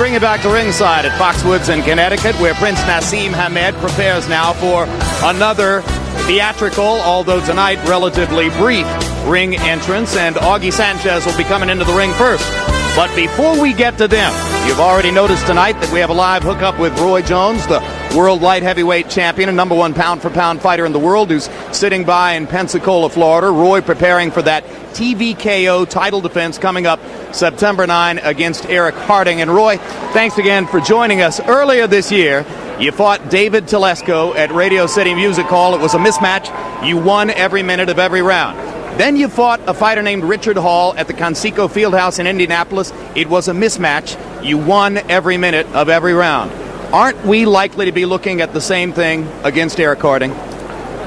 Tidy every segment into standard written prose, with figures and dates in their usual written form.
bring you back to ringside at Foxwoods in Connecticut, where Prince Naseem Hamed prepares now for another theatrical, although tonight relatively brief, ring entrance, and Augie Sanchez will be coming into the ring first. But before we get to them, you've already noticed tonight that we have a live hookup with Roy Jones, the world light heavyweight champion and number one pound-for-pound fighter in the world, who's sitting by in Pensacola, Florida. Roy preparing for that TVKO title defense coming up September 9 against Eric Harding. And Roy, thanks again for joining us. Earlier this year, you fought David Telesco at Radio City Music Hall. It was a mismatch. You won every minute of every round. Then you fought a fighter named Richard Hall at the Conseco Fieldhouse in Indianapolis. It was a mismatch. You won every minute of every round. Aren't we likely to be looking at the same thing against Eric Harding?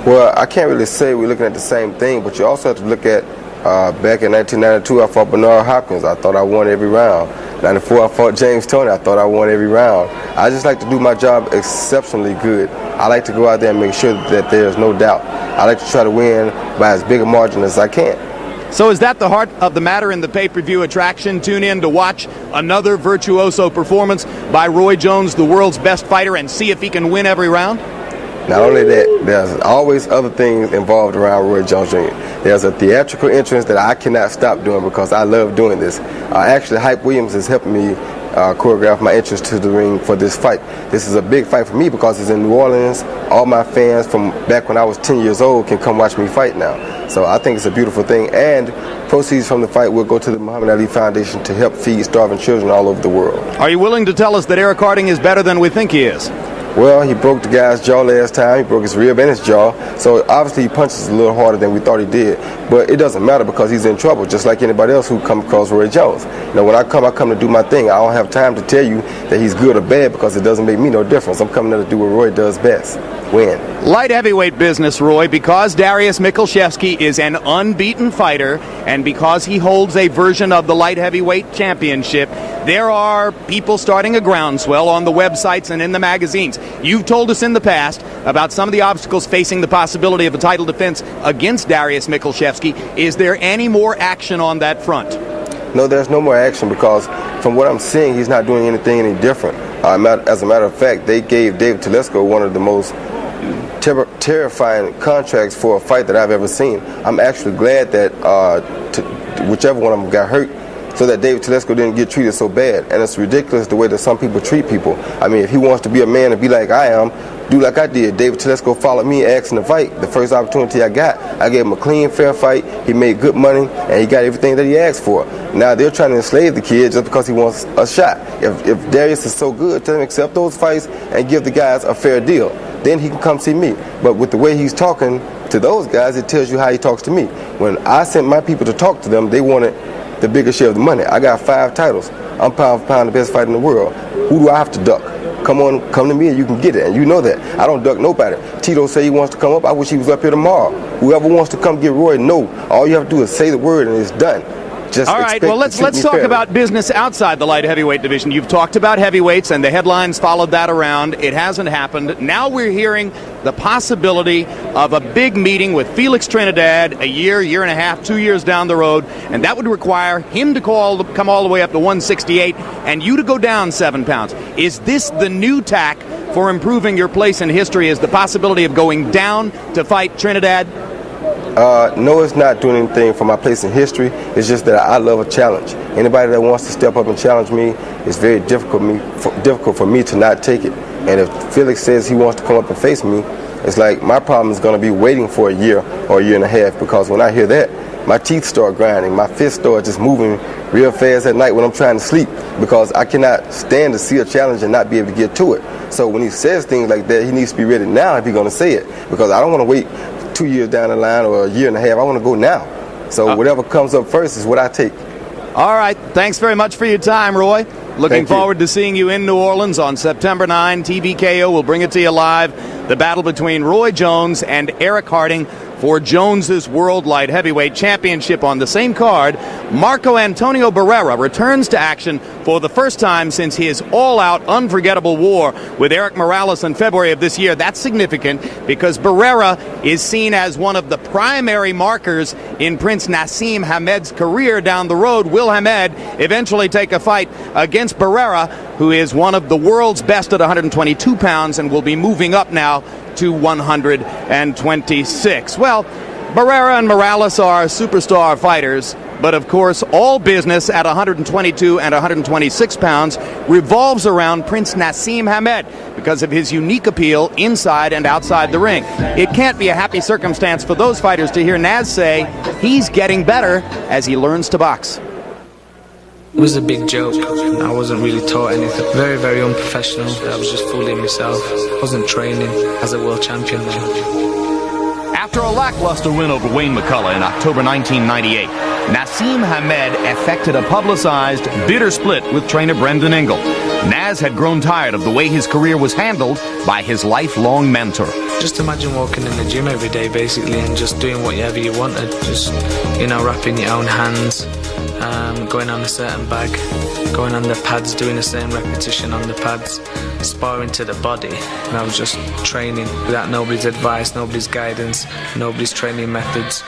Well, I can't really say we're looking at the same thing, but you also have to look at back in 1992, I fought Bernard Hopkins. I thought I won every round. 94, I fought James Toney. I thought I won every round. I just like to do my job exceptionally good. I like to go out there and make sure that there's no doubt. I like to try to win by as big a margin as I can. So is that the heart of the matter in the pay-per-view attraction? Tune in to watch another virtuoso performance by Roy Jones, the world's best fighter, and see if he can win every round? Not only that, there's always other things involved around Roy Jones Jr. There's a theatrical entrance that I cannot stop doing because I love doing this. Actually, Hype Williams is helping me choreograph my entrance to the ring for this fight. This is a big fight for me because it's in New Orleans. All my fans from back when I was 10 years old can come watch me fight now. So I think it's a beautiful thing, and proceeds from the fight will go to the Muhammad Ali Foundation to help feed starving children all over the world. Are you willing to tell us that Eric Harding is better than we think he is? Well, he broke the guy's jaw last time. He broke his rib and his jaw. So obviously he punches a little harder than we thought he did. But it doesn't matter because he's in trouble, just like anybody else who come across Roy Jones. Now, when I come to do my thing. I don't have time to tell you that he's good or bad because it doesn't make me no difference. I'm coming there to do what Roy does best, win. Light heavyweight business, Roy, because Darius Michalczewski is an unbeaten fighter and because he holds a version of the light heavyweight championship, there are people starting a groundswell on the websites and in the magazines. You've told us in the past about some of the obstacles facing the possibility of a title defense against Darius Michalczewski. Is there any more action on that front? No, there's no more action because from what I'm seeing, he's not doing anything any different. As a matter of fact, they gave David Telesco one of the most terrifying contracts for a fight that I've ever seen. I'm actually glad that whichever one of them got hurt so that David Telesco didn't get treated so bad. And it's ridiculous the way that some people treat people. I mean, if he wants to be a man and be like I am, do like I did. David Telesco followed me asking to fight. The first opportunity I got, I gave him a clean, fair fight. He made good money, and he got everything that he asked for. Now they're trying to enslave the kid just because he wants a shot. If Darius is so good, tell him accept those fights and give the guys a fair deal. Then he can come see me. But with the way he's talking to those guys, it tells you how he talks to me. When I sent my people to talk to them, they wanted the bigger share of the money. I got 5 titles. I'm pound for pound the best fighter in the world. Who do I have to duck? Come to me and you can get it, and you know that. I don't duck nobody. Tito say he wants to come up. I wish he was up here tomorrow. Whoever wants to come get Roy, no. All you have to do is say the word and it's done. All right, well, let's talk about business outside the light heavyweight division. You've talked about heavyweights, and the headlines followed that around. It hasn't happened. Now we're hearing the possibility of a big meeting with Felix Trinidad a year and a half, 2 years down the road, and that would require him to come all the way up to 168 and you to go down 7 pounds. Is this the new tack for improving your place in history, is the possibility of going down to fight Trinidad? No, it's not doing anything for my place in history. It's just that I love a challenge. Anybody that wants to step up and challenge me, it's very difficult for me to not take it. And if Felix says he wants to come up and face me, it's like my problem is going to be waiting for a year or a year and a half, because when I hear that, my teeth start grinding, my fists start just moving real fast at night when I'm trying to sleep, because I cannot stand to see a challenge and not be able to get to it. So when he says things like that, he needs to be ready now if he's going to say it, because I don't want to wait 2 years down the line or a year and a half. I want to go now. So whatever comes up first is what I take. All right. Thanks very much for your time, Roy. Looking forward to seeing you in New Orleans on September 9. TVKO will bring it to you live. The battle between Roy Jones and Eric Harding for Jones's World Light Heavyweight Championship. On the same card, Marco Antonio Barrera returns to action for the first time since his all-out, unforgettable war with Eric Morales in February of this year. That's significant because Barrera is seen as one of the primary markers in Prince Naseem Hamed's career down the road. Will Hamed eventually take a fight against Barrera, who is one of the world's best at 122 pounds and will be moving up now to 126. Well, Barrera and Morales are superstar fighters, but of course all business at 122 and 126 pounds revolves around Prince Naseem Hamed because of his unique appeal inside and outside the ring. It can't be a happy circumstance for those fighters to hear Naz say he's getting better as he learns to box. It was a big joke. I wasn't really taught anything. Very, very unprofessional. I was just fooling myself. I wasn't training as a world champion then. After a lackluster win over Wayne McCullough in October 1998, Naseem Hamed effected a publicized, bitter split with trainer Brendan Ingle. Naz had grown tired of the way his career was handled by his lifelong mentor. Just imagine walking in the gym every day, basically, and just doing whatever you wanted. Just, wrapping your own hands, going on a certain bag, going on the pads, doing the same repetition on the pads, sparring to the body. And I was just training without nobody's advice, nobody's guidance, nobody's training methods.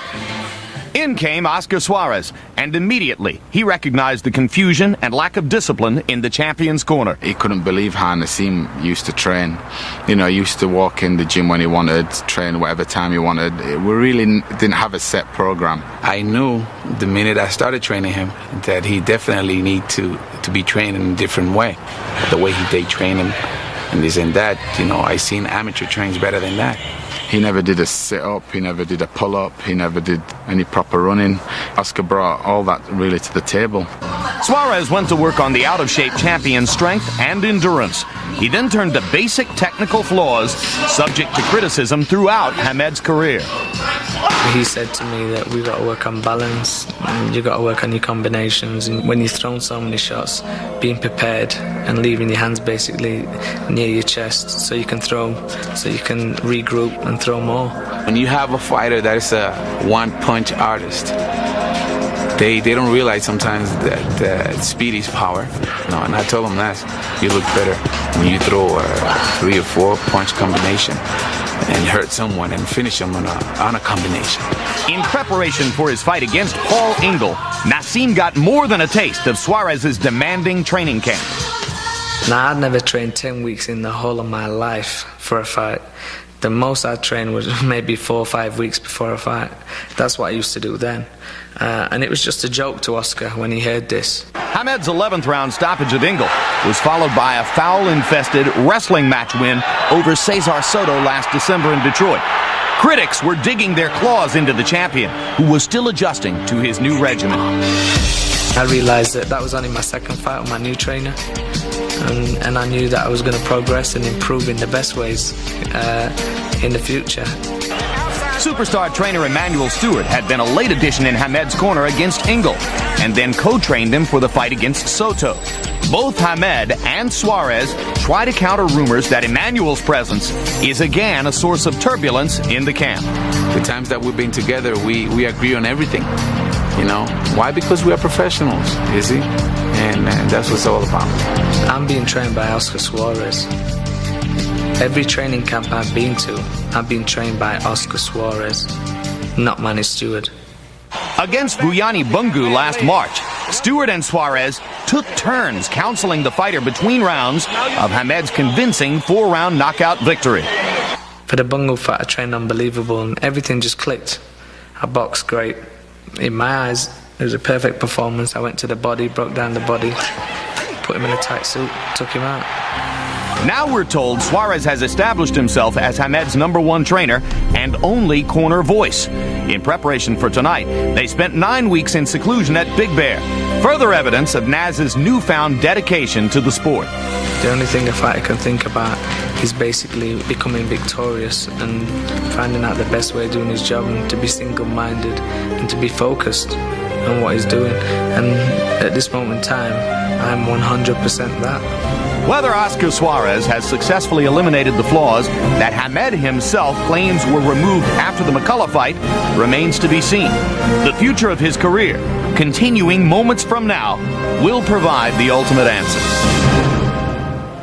In came Oscar Suarez, and immediately he recognized the confusion and lack of discipline in the champion's corner. He couldn't believe how Naseem used to train. He used to walk in the gym when he wanted, train whatever time he wanted. We really didn't have a set program. I knew the minute I started training him that he definitely need to be trained in a different way. The way he day train him and this and that, I seen amateur trains better than that. He never did a sit-up, he never did a pull-up, he never did any proper running. Oscar brought all that really to the table. Suarez went to work on the out-of-shape champion's strength and endurance. He then turned to basic technical flaws, subject to criticism throughout Hamed's career. He said to me that we got to work on balance, and you got to work on your combinations, and when you've thrown so many shots, being prepared and leaving your hands basically near your chest so you can throw, so you can regroup and throw more. When you have a fighter that is a one-punch artist, they don't realize sometimes that speed is power. And I told them that you look better when you throw a 3 or 4 punch combination and hurt someone and finish them on a combination. In preparation for his fight against Paul Ingle, Naseem got more than a taste of Suarez's demanding training camp. Now, I'd never trained 10 weeks in the whole of my life for a fight. The most I trained was maybe 4 or 5 weeks before a fight. That's what I used to do then. And it was just a joke to Oscar when he heard this. Hamed's 11th round stoppage of Ingle was followed by a foul-infested wrestling match win over Cesar Soto last December in Detroit. Critics were digging their claws into the champion, who was still adjusting to his new regimen. I realized that was only my second fight with my new trainer. And I knew that I was going to progress and improve in the best ways in the future. Superstar trainer Emmanuel Stewart had been a late addition in Hamed's corner against Ingle, and then co-trained him for the fight against Soto. Both Hamed and Suarez try to counter rumors that Emmanuel's presence is again a source of turbulence in the camp. The times that we've been together, we agree on everything. Why? Because we are professionals, you see? And that's what it's all about. I'm being trained by Oscar Suarez. Every training camp I've been to, I've been trained by Oscar Suarez, not Manny Stewart. Against Vuyani Bungu last March, Stewart and Suarez took turns counseling the fighter between rounds of Hamed's convincing 4-round knockout victory. For the Bungu fight, I trained unbelievable and everything just clicked. I boxed great. In my eyes, it was a perfect performance. I went to the body, broke down the body, put him in a tight suit, took him out. Now we're told Suarez has established himself as Hamed's #1 trainer and only corner voice. In preparation for tonight, they spent 9 weeks in seclusion at Big Bear. Further evidence of Naz's newfound dedication to the sport. The only thing a fighter can think about is basically becoming victorious and finding out the best way of doing his job, and to be single-minded and to be focused on what he's doing. And at this moment in time, I'm 100% that. Whether Oscar Suarez has successfully eliminated the flaws that Hamed himself claims were removed after the McCullough fight remains to be seen. The future of his career, continuing moments from now, will provide the ultimate answer.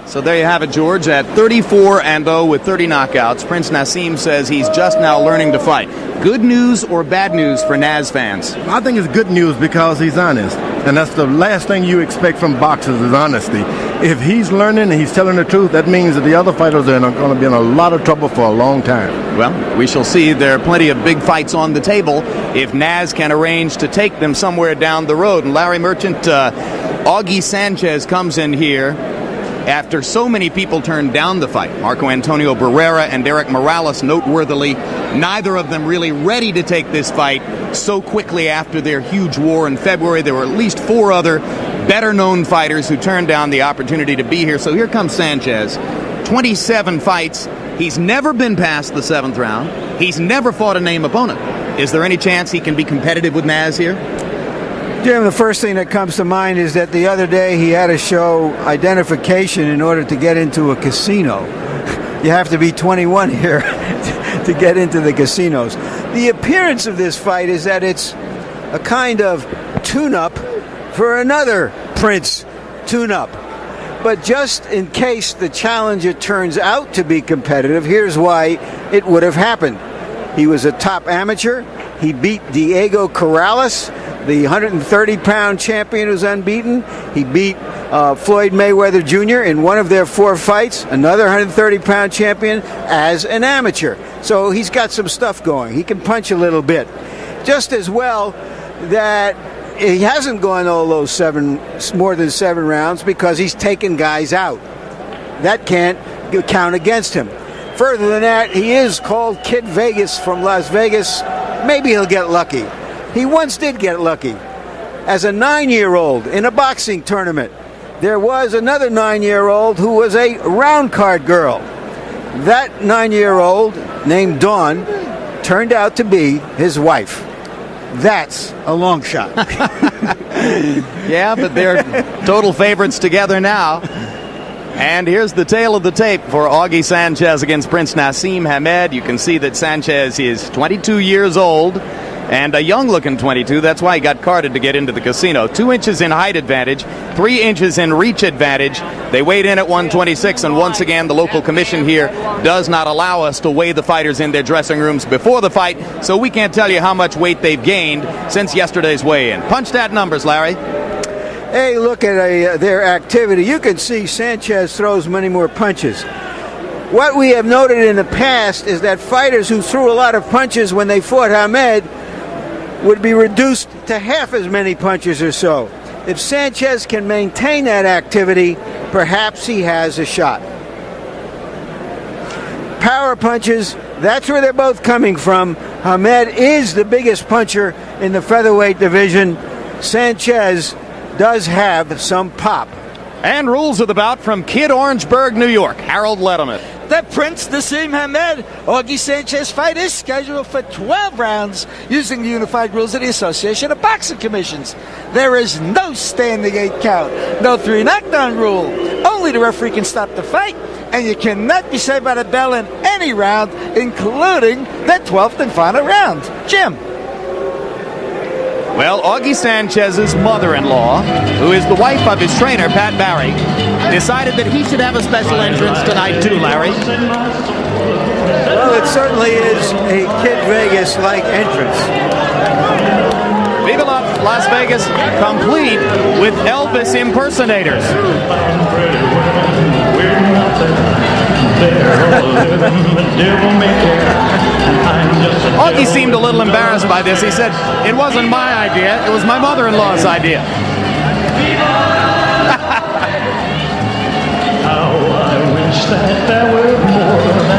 So there you have it, George. At 34-0 with 30 knockouts, Prince Naseem says he's just now learning to fight. Good news or bad news for Naz fans? I think it's good news because he's honest. And that's the last thing you expect from boxers is honesty. If he's learning and he's telling the truth, that means that the other fighters are going to be in a lot of trouble for a long time. Well, we shall see. There are plenty of big fights on the table if Naz can arrange to take them somewhere down the road. And Larry Merchant, Augie Sanchez comes in here after so many people turned down the fight. Marco Antonio Barrera and Derek Morales, noteworthily, neither of them really ready to take this fight so quickly after their huge war in February. There were at least 4 other better-known fighters who turned down the opportunity to be here. So here comes Sanchez. 27 fights. He's never been past the 7th round. He's never fought a name opponent. Is there any chance he can be competitive with Naz here? Jim, the first thing that comes to mind is that the other day he had to show identification in order to get into a casino. You have to be 21 here to get into the casinos. The appearance of this fight is that it's a kind of tune-up for another Prince tune-up. But just in case the challenger turns out to be competitive, here's why it would have happened. He was a top amateur. He beat Diego Corrales, the 130-pound champion who's unbeaten. He beat Floyd Mayweather Jr. in one of their 4 fights, another 130-pound champion, as an amateur. So he's got some stuff going. He can punch a little bit. Just as well that he hasn't gone all those more than 7 rounds because he's taken guys out. That can't count against him. Further than that, he is called Kid Vegas from Las Vegas. Maybe he'll get lucky. He once did get lucky. As a 9-year-old in a boxing tournament, there was another 9-year-old who was a round card girl. That 9-year-old, named Dawn, turned out to be his wife. That's a long shot. Yeah, but they're total favorites together now. And here's the tail of the tape for Augie Sanchez against Prince Naseem Hamed. You can see that Sanchez is 22 years old and a young-looking 22. That's why he got carded to get into the casino. 2 inches in height advantage, 3 inches in reach advantage. They weighed in at 126, and once again, the local commission here does not allow us to weigh the fighters in their dressing rooms before the fight, so we can't tell you how much weight they've gained since yesterday's weigh-in. Punch that numbers, Larry. Hey, look at their activity. You can see Sanchez throws many more punches. What we have noted in the past is that fighters who threw a lot of punches when they fought Hamed would be reduced to half as many punches or so. If Sanchez can maintain that activity, perhaps he has a shot. Power punches, that's where they're both coming from. Hamed is the biggest puncher in the featherweight division. Sanchez does have some pop. And rules of the bout from Kid Orangeburg, New York, Harold Letterman. The Prince Naseem Hamed Augie Sanchez fight is scheduled for 12 rounds using the unified rules of the Association of Boxing Commissions. There is no standing 8 count, no 3 knockdown rule. Only the referee can stop the fight, and you cannot be saved by the bell in any round, including the 12th and final round. Jim. Well, Augie Sanchez's mother-in-law, who is the wife of his trainer, Pat Barry, decided that he should have a special entrance tonight too, Larry. Well, it certainly is a Kid Vegas-like entrance. Viva Las Vegas, complete with Elvis impersonators. Augie seemed a little embarrassed by this. He said, it wasn't my idea, it was my mother-in-law's idea.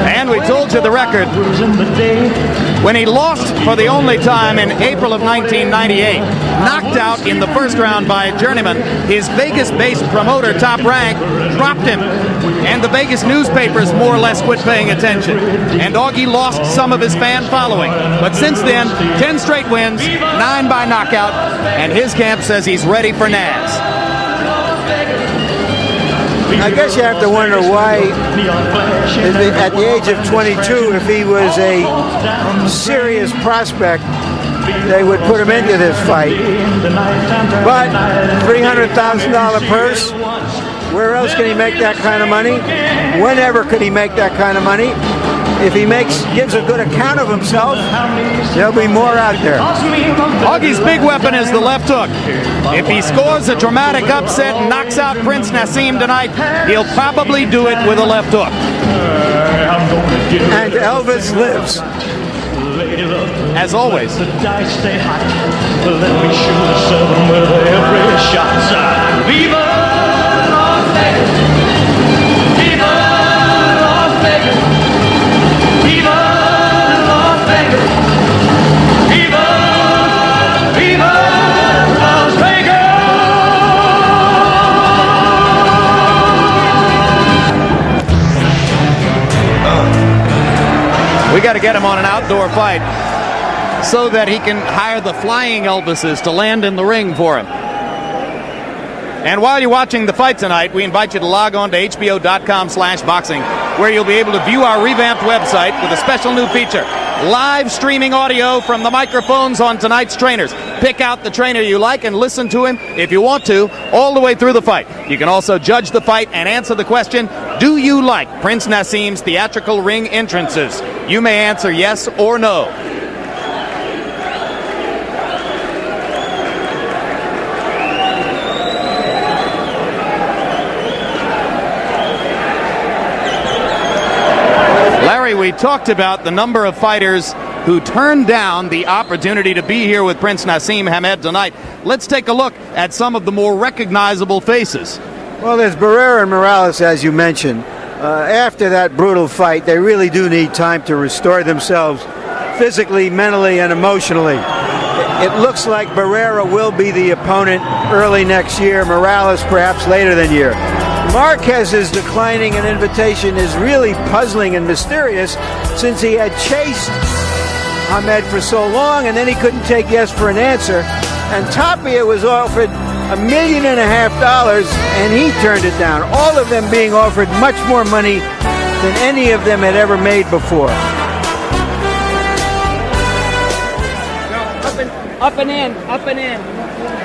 And we told you the record when he lost for the only time in April of 1998, knocked out in the first round by a journeyman. His Vegas-based promoter, Top Rank, dropped him, and the Vegas newspapers more or less quit paying attention. And Augie lost some of his fan following. But since then, 10 straight wins, 9 by knockout, and his camp says he's ready for Naz. I guess you have to wonder why, at the age of 22, if he was a serious prospect, they would put him into this fight. But $300,000 purse, where else can he make that kind of money? Whenever could he make that kind of money? If he gives a good account of himself, there'll be more out there. Augie's big weapon is the left hook. If he scores a dramatic upset and knocks out Prince Naseem tonight, he'll probably do it with a left hook. And Elvis lives. As always. The dice stay high. Let me shoot a 7 with every shot. Viva Las Vegas! Viva Las Vegas! Viva Las Vegas! Viva, Viva Las Vegas! We got to get him on an outdoor fight so that he can hire the flying Elvises to land in the ring for him. And while you're watching the fight tonight, we invite you to log on to hbo.com/boxing, where you'll be able to view our revamped website with a special new feature: live streaming audio from the microphones on tonight's trainers. Pick out the trainer you like and listen to him, if you want to, all the way through the fight. You can also judge the fight and answer the question, do you like Prince Naseem's theatrical ring entrances? You may answer yes or no. Larry, we talked about the number of fighters who turned down the opportunity to be here with Prince Naseem Hamed tonight. Let's take a look at some of the more recognizable faces. Well, there's Barrera and Morales, as you mentioned. After that brutal fight, they really do need time to restore themselves physically, mentally, and emotionally. It looks like Barrera will be the opponent early next year, Morales perhaps later than year. Marquez's declining an invitation is really puzzling and mysterious, since he had chased Hamed for so long and then he couldn't take yes for an answer. And Tapia was offered $1.5 million and he turned it down. All of them being offered much more money than any of them had ever made before. Up and in, up and in.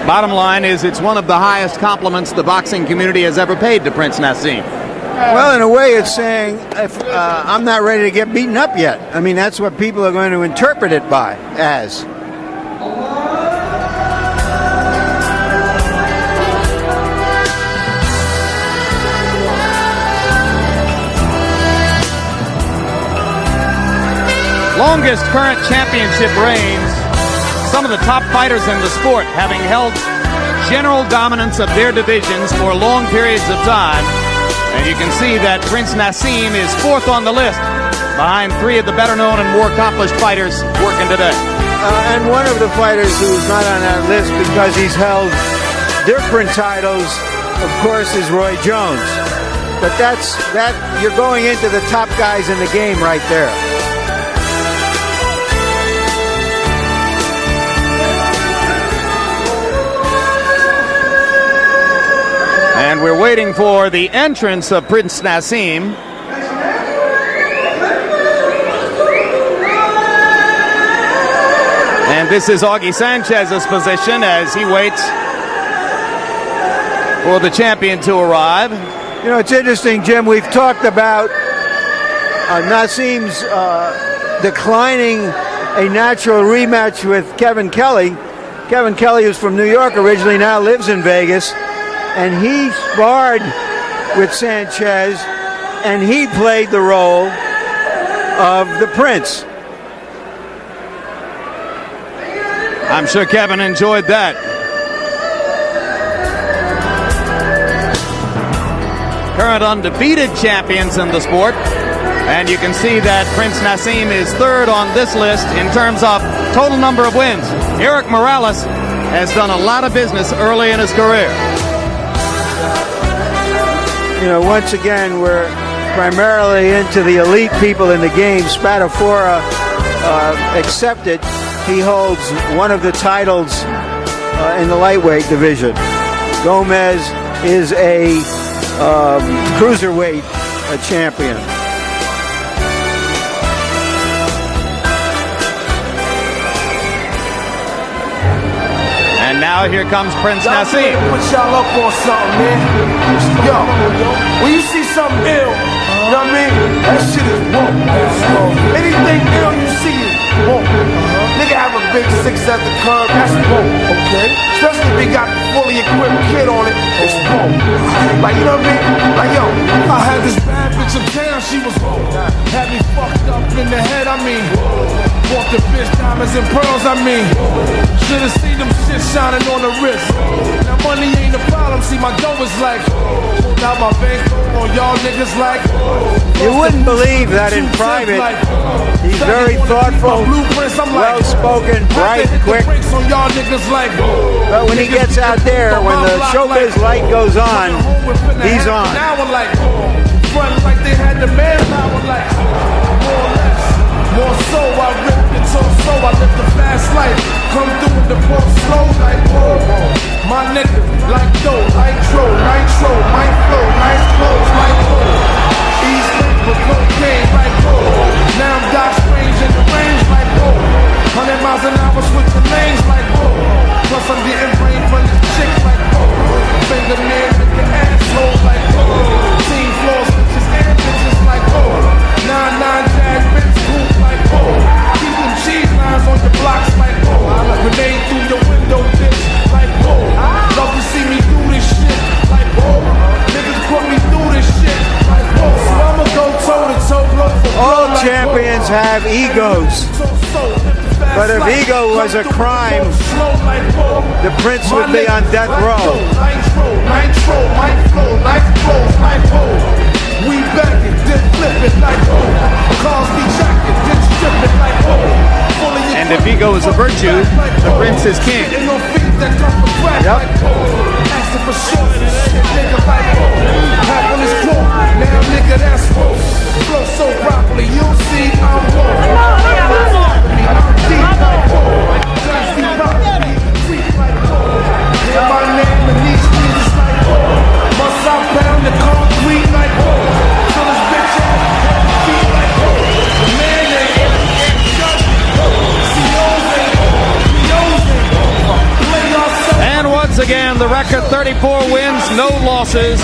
Bottom line is, it's one of the highest compliments the boxing community has ever paid to Prince Naseem. Well, in a way, it's saying, I'm not ready to get beaten up yet. I mean, that's what people are going to interpret it as. Longest current championship reigns. Some of the top fighters in the sport having held general dominance of their divisions for long periods of time. And you can see that Prince Naseem is fourth on the list, behind three of the better known and more accomplished fighters working today. And one of the fighters who's not on that list because he's held different titles, of course, is Roy Jones. But you're going into the top guys in the game right there. And we're waiting for the entrance of Prince Naseem. And this is Augie Sanchez's position as he waits for the champion to arrive. You know, it's interesting, Jim. We've talked about Naseem's declining a natural rematch with Kevin Kelly. Kevin Kelly, who's from New York originally, now lives in Vegas. And he sparred with Sanchez, and he played the role of the Prince. I'm sure Kevin enjoyed that. Current undefeated champions in the sport. And you can see that Prince Naseem is third on this list in terms of total number of wins. Eric Morales has done a lot of business early in his career. You know, once again, we're primarily into the elite people in the game. Spadafora accepted. He holds one of the titles in the lightweight division. Gomez is a cruiserweight champion. And now here comes Prince Naseem. Put y'all up on something, man. Yo, when you see something ill, you know what I mean? That shit is woke. Anything ill you see is woke. Nigga have a big 6 at the curb, that's woke, okay? Especially if he got the fully equipped kid on it, it's woke. Like, you know what I mean? Like, yo, I had this bad bitch in town, she was woke. Had me fucked up in the head, I mean. Bought the bitch diamonds and pearls, I mean. Should've seen them shit shining on the wrist. Now money ain't a problem, see my dough is like. Pulled out my bank on y'all niggas like. You wouldn't believe that in private. He's very thoughtful, well-spoken, bright, quick. But when he gets out there, when the showbiz light goes on, he's on. Front like they had the manpower, like more or less. More so, I ripped it so I lived a fast life. Come through with the port slow like whoa. My nigga, like dough, nitro, might flow, nice clothes like whoa. East Lake, cocaine like whoa. Now I'm Doc Strange in the range like whoa. 100 miles an hour switching lanes like whoa. Plus I'm getting brain from this chick like whoa. Fingernail with the asshole like whoa. Team floor switches and bitches like whoa. 9-9 jag bitch cool like whoa. Keep them cheese lines on your blocks like whoa. Grenade through your window bitch like whoa. Love to see me do this shit like whoa. Niggas put me through this shit like whoa. So I'ma go toe to toe, blow for blow. All champions have egos. But if ego was a crime, the Prince would be on death row. Nitro, might flow, life flows like whoa. We back it, then flip it like whoa. Cars be jacket, then strip it like whoa. And if ego is a virtue, the Prince is king. Yep. Asking for short shit, nigga like whoa. Half on his quote, now nigga that's whoa. Flow so properly, you'll see I'm whoa. I'm deep like whoa. Dusty properly, deep like whoa. Hear my name in these streets like whoa. Must I pound the concrete like whoa. So this bitch ass feet like whoa. The man ain't judge whoa. COs ain't POs ain't play yourself. And once again, the record 34 wins, no losses,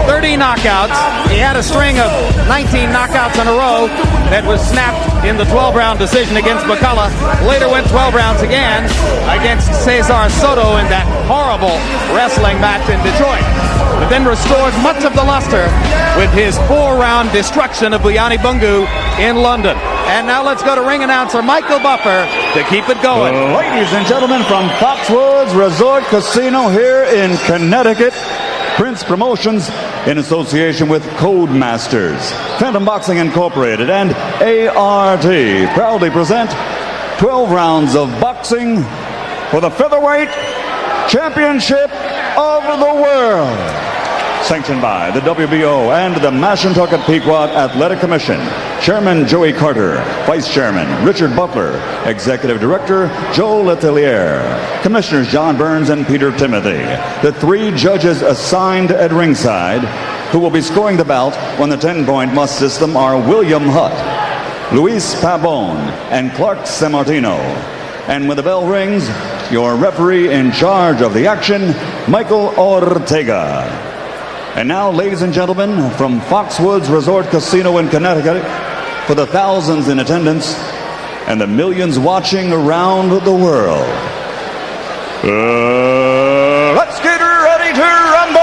30 knockouts. He had a string of 19 knockouts in a row that was snapped in the 12-round decision against McCullough. Later went 12 rounds again against Cesar Soto in that horrible wrestling match in Detroit. But then restored much of the luster with his 4-round destruction of Buyani Bungu in London. And now let's go to ring announcer Michael Buffer to keep it going. Ladies and gentlemen, from Foxwoods Resort Casino here in Connecticut, Prince Promotions, in association with Codemasters, Phantom Boxing Incorporated, and ART, proudly present 12 rounds of boxing for the Featherweight Championship of the World. Sanctioned by the WBO and the Mashantucket Pequot Athletic Commission. Chairman Joey Carter, Vice Chairman Richard Butler, Executive Director Joe Letelier, Commissioners John Burns and Peter Timothy. The 3 judges assigned at ringside who will be scoring the bout on the 10-point must system are William Hutt, Luis Pabon, and Clark Sammartino. And when the bell rings, your referee in charge of the action, Michael Ortega. And now, ladies and gentlemen, from Foxwoods Resort Casino in Connecticut, for the thousands in attendance and the millions watching around the world, let's get ready to rumble!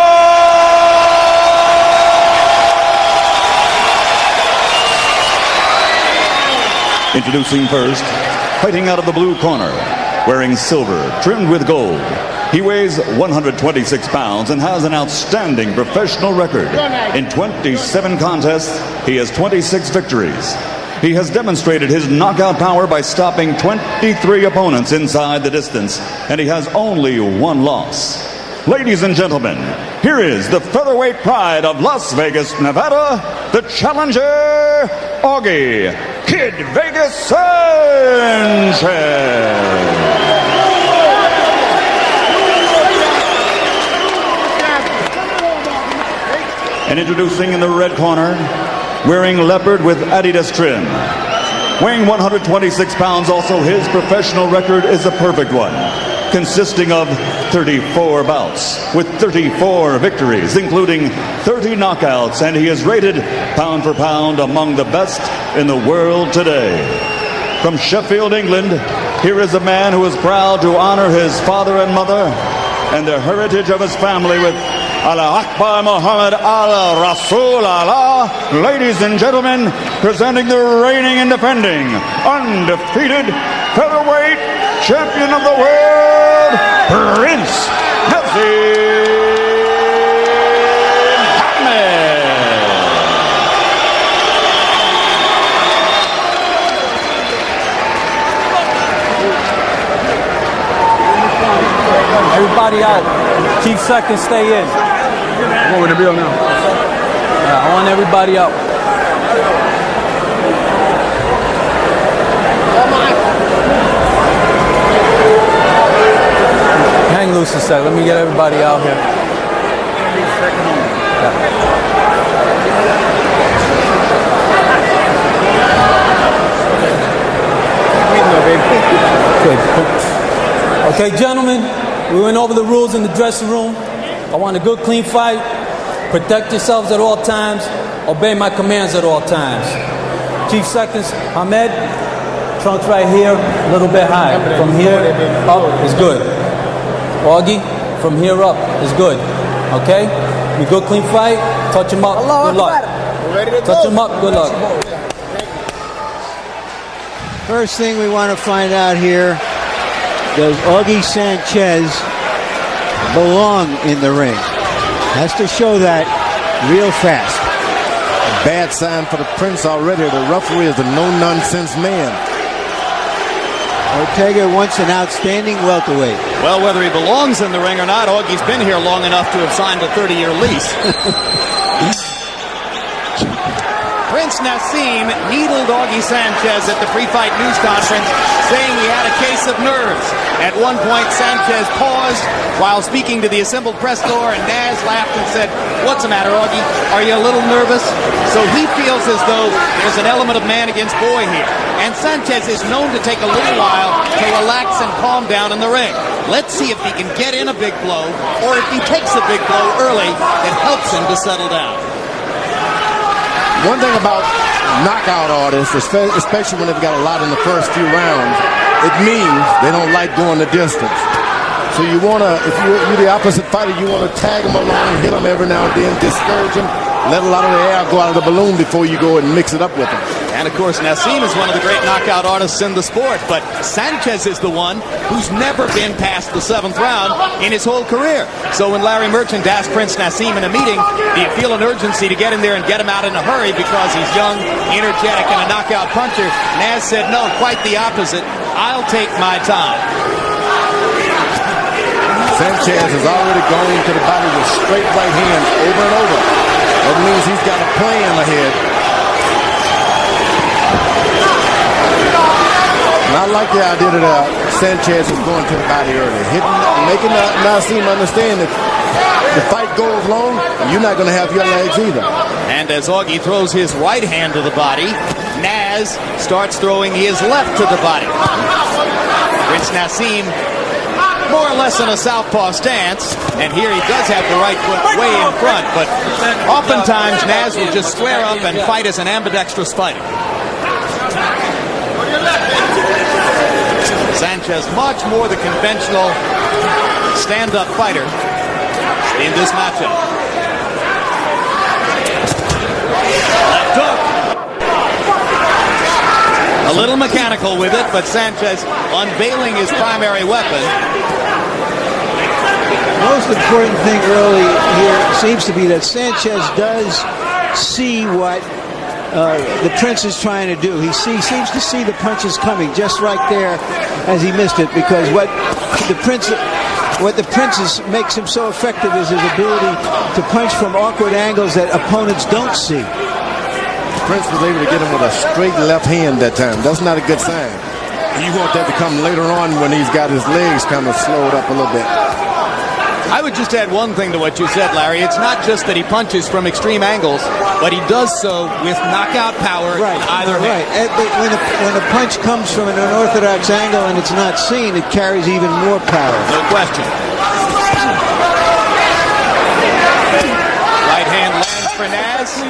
Introducing first, fighting out of the blue corner, wearing silver, trimmed with gold. He weighs 126 pounds and has an outstanding professional record. In 27 contests, he has 26 victories. He has demonstrated his knockout power by stopping 23 opponents inside the distance, and he has only 1 loss. Ladies and gentlemen, here is the featherweight pride of Las Vegas, Nevada, the challenger, Augie Kid Vegas Sanchez. And introducing in the red corner, wearing leopard with Adidas trim, weighing 126 pounds, also his professional record is a perfect one, consisting of 34 bouts with 34 victories, including 30 knockouts, and he is rated pound for pound among the best in the world today. From Sheffield, England, here is a man who is proud to honor his father and mother and the heritage of his family with Allah Akbar Muhammad Al Rasul Allah. Ladies and gentlemen, presenting the reigning and defending undefeated featherweight champion of the world, Prince Naseem Ahmed. Everybody out. Chief Second, stay in. What with the bill now? I want everybody out. Hang loose a sec. Let me get everybody out here. Okay, gentlemen, we went over the rules in the dressing room. I want a good, clean fight. Protect yourselves at all times. Obey my commands at all times. Chief Seconds, Ahmed, trunks right here, a little bit high. From here up is good. Augie, from here up is good. Okay? We good, clean fight. Touch him up. Good luck. Touch him up. Good luck. First thing we want to find out here, does Augie Sanchez belong in the ring? Has to show that real fast. Bad sign for the Prince already. The referee is a no-nonsense man. Ortega once an outstanding welterweight. Well, whether he belongs in the ring or not, Augie's been here long enough to have signed a 30-year lease. Prince Naseem needled Augie Sanchez at the pre-fight news conference, saying he had a case of nerves. At one point, Sanchez paused while speaking to the assembled press corps, and Naz laughed and said, "What's the matter, Augie? Are you a little nervous?" So he feels as though there's an element of man against boy here. And Sanchez is known to take a little while to relax and calm down in the ring. Let's see if he can get in a big blow, or if he takes a big blow early that helps him to settle down. One thing about knockout artists, especially when they've got a lot in the first few rounds, it means they don't like going the distance. So you want to, if you're the opposite fighter, you want to tag them along, hit them every now and then, discourage them, let a lot of the air go out of the balloon before you go and mix it up with them. And of course, Naseem is one of the great knockout artists in the sport, but Sanchez is the one who's never been past the 7th round in his whole career. So when Larry Merchant asked Prince Naseem in a meeting, do you feel an urgency to get in there and get him out in a hurry because he's young, energetic, and a knockout puncher? Naz said, no, quite the opposite. I'll take my time. Sanchez has already gone into the body with straight right hands over and over. That means he's got a plan ahead. And I like the idea that Sanchez is going to the body early, making Naseem understand that the fight goes long, you're not going to have your legs either. And as Augie throws his right hand to the body, Naz starts throwing his left to the body. Prince Naseem more or less in a southpaw stance, and here he does have the right foot way in front, but oftentimes Naz will just square up and fight as an ambidextrous fighter. Sanchez much more the conventional stand-up fighter in this matchup. Left hook. A little mechanical with it, but Sanchez unveiling his primary weapon. Most important thing early here seems to be that Sanchez does see what the Prince is trying to do. He seems to see the punches coming just right there as he missed it, because what the Prince makes him so effective is his ability to punch from awkward angles that opponents don't see. Prince was able to get him with a straight left hand that time. That's not a good sign. You want that to come later on when he's got his legs kind of slowed up a little bit. I would just add one thing to what you said, Larry. It's not just that he punches from extreme angles, but he does so with knockout power in either hand. Right. When a punch comes from an unorthodox angle and it's not seen, it carries even more power. No question. Right hand lands for Naz.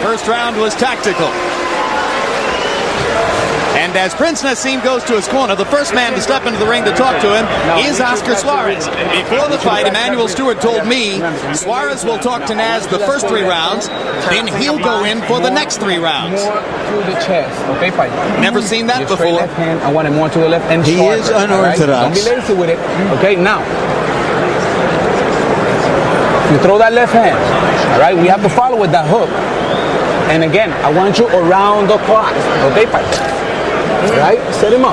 First round was tactical. And as Prince Naseem goes to his corner, the first man to step into the ring to talk to him is Oscar Suarez. Before the fight, Emmanuel Stewart told me Suarez will talk to Naz the first 3 rounds, then he'll go in for the next 3 rounds. More to the chest, okay, fight. Never seen that before. Left hand, I want it more to the left and he sharper, is unorthodox. Right? Don't be lazy with it. Okay, now. You throw that left hand, all right? We have to follow with that hook. And again, I want you around the clock, okay, fight. All right, set him up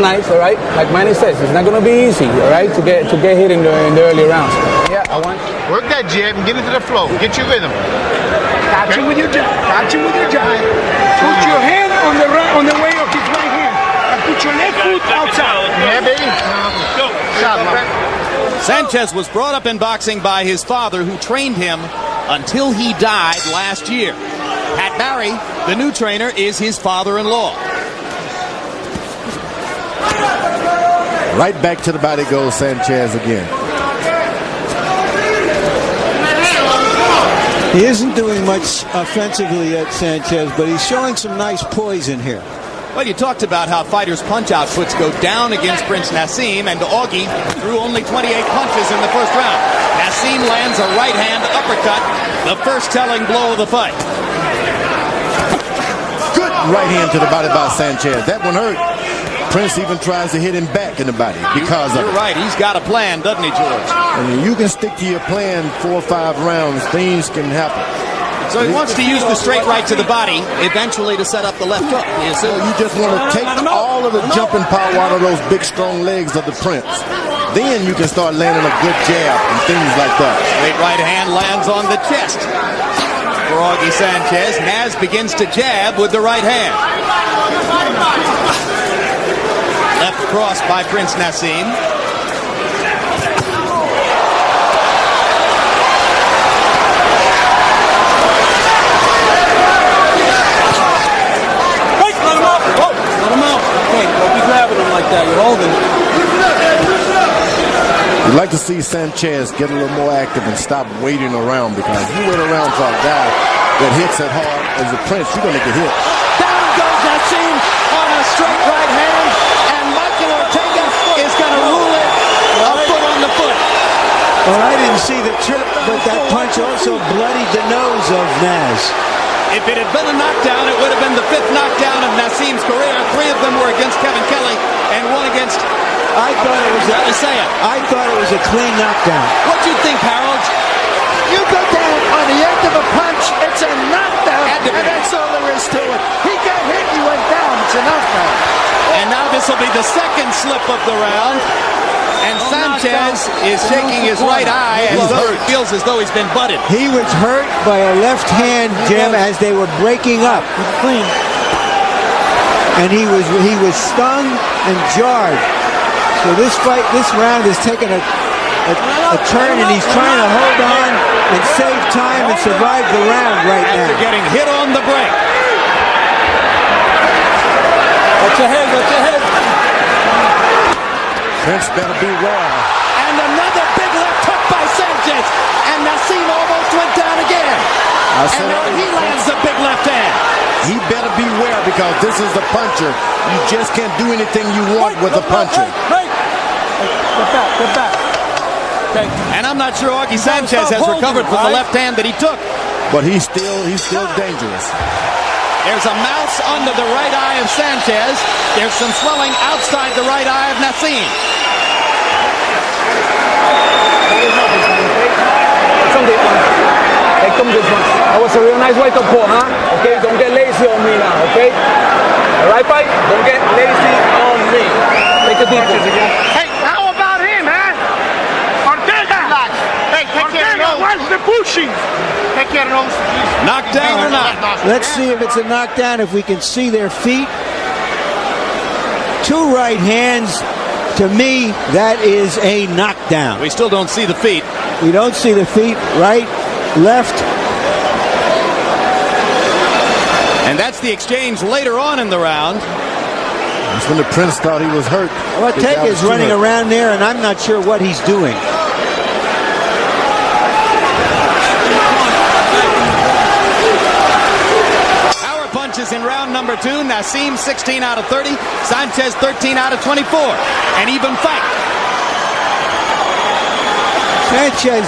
nice. All right, like Manny says, it's not gonna be easy. All right, to get hit in the early rounds. Yeah, I want work that jab and get into the flow. Get your rhythm. Catch him with your jab. Catch him with your jab. Put your hand on the way of his right hand and put your left foot outside. Yeah, baby. Go. Shot, Sanchez was brought up in boxing by his father, who trained him until he died last year. Pat Barry, the new trainer, is his father-in-law. Right back to the body goes Sanchez again. He isn't doing much offensively yet, Sanchez, but he's showing some nice poise in here. Well, you talked about how fighters' punch outputs go down against Prince Naseem, and Augie threw only 28 punches in the first round. Naseem lands a right-hand uppercut, the first telling blow of the fight. Good right hand to the body by Sanchez. That one hurt. Prince even tries to hit him back in the body because of it. You're right. He's got a plan, doesn't he, George? I mean, you can stick to your plan 4 or 5 rounds. Things can happen. So he wants to use the straight right to the body, eventually to set up the left hook. So you just want to take all of the jumping power out of those big, strong legs of the Prince. Then you can start landing a good jab and things like that. Straight right hand lands on the chest for Augie Sanchez. Naz begins to jab with the right hand. Left cross by Prince Naseem. You're holding. You'd like to see Sanchez get a little more active and stop waiting around, because if you wait around for a guy that hits it hard as a Prince, you're going to get hit. Down goes Naseem on a straight right hand, and Michael Ortega is going to rule it a foot on the foot. Well, I didn't see the trip, but that punch also bloodied the nose of Naz. If it had been a knockdown, it would have been the 5th knockdown of Naseem's career. 3 of them were against Kevin Kelly, and 1 against I thought it was a clean knockdown. What do you think, Harold? You go down on the end of a punch, it's a knockdown, and that's all there is to it. He got hit, he went down, it's a knockdown. And now this will be the 2nd slip of the round. And Sanchez is shaking his right eye as though he feels as though he's been butted. He was hurt by a left hand, Jim, as they were breaking up. Clean. And he was stung and jarred. So this round is taking a turn, and he's trying to hold on and save time and survive the round right now. After getting hit on the break. Watch your head, watch your head. Prince better beware. And another big left hook by Sanchez. And Naseem almost went down again. And now he lands a big left hand. He better beware, because this is the puncher. You just can't do anything you want with a puncher. Get back. Okay. And I'm not sure Augie Sanchez has recovered from the left hand that he took. But he's still dangerous. There's a mouse under the right eye of Sanchez. There's some swelling outside the right eye of Naseem. Hey, come this one. That was a real nice wake-up call, huh? Okay, don't get lazy on me now, okay? All right, fight? Don't get lazy on me. Take a deep one. Hey, how about him, huh? Ortega! Hey, take care of those. Where's the pushing? Take care of those. Knockdown or not? Let's see if it's a knockdown, if we can see their feet. 2 right hands To me, that is a knockdown. We still don't see the feet. We don't see the feet. Right, left. And that's the exchange later on in the round. That's when the Prince thought he was hurt. Ortega is running around there, and I'm not sure what he's doing. Power punches in round number 2. Naseem 16 out of 30. Sanchez 13 out of 24. An even fight. Sanchez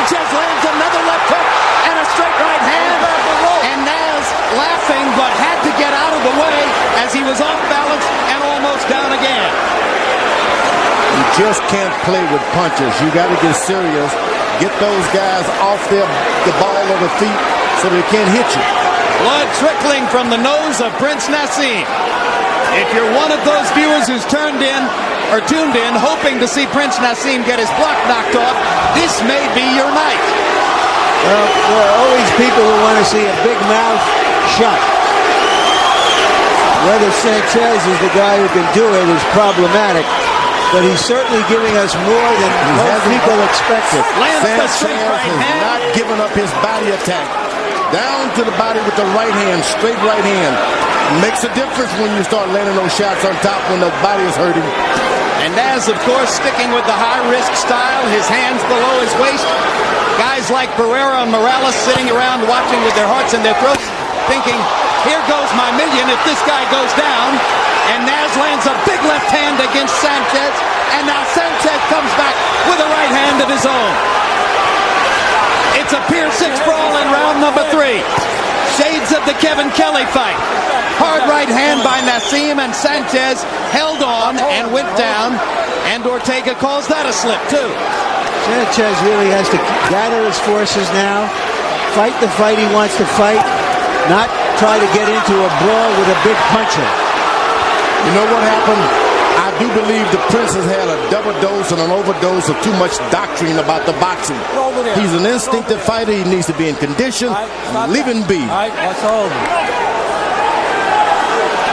lands another left hook and a straight right hand. And Naz laughing, but had to get out of the way as he was off balance and almost down again. You just can't play with punches. You got to get serious. Get those guys off the ball of the feet so they can't hit you. Blood trickling from the nose of Prince Naseem. If you're one of those viewers who's tuned in hoping to see Prince Naseem get his block knocked off, this may be your night. Well, there are always people who want to see a big mouth shot. Whether Sanchez is the guy who can do it is problematic, but he's certainly giving us more than most people expected. Sanchez has not given up his body attack. Down to the body with the right hand, straight right hand. Makes a difference when you start landing those shots on top when the body is hurting. And Naz, of course, sticking with the high-risk style, his hands below his waist. Guys like Pereira and Morales sitting around watching with their hearts in their throats, thinking, here goes my million if this guy goes down. And Naz lands a big left hand against Sanchez, and now Sanchez comes back with a right hand of his own. It's a Pier 6 brawl in round number 3. Shades of the Kevin Kelly fight. Hard right hand by Naseem, and Sanchez held on and went down, and Ortega calls that a slip too. Sanchez really has to gather his forces now, fight the fight he wants to fight, not try to get into a brawl with a big puncher. You know what happened? I do believe the Prince has had a double dose and an overdose of too much doctrine about the boxing. He's an instinctive fighter. He needs to be in condition. Leave him be. That's over.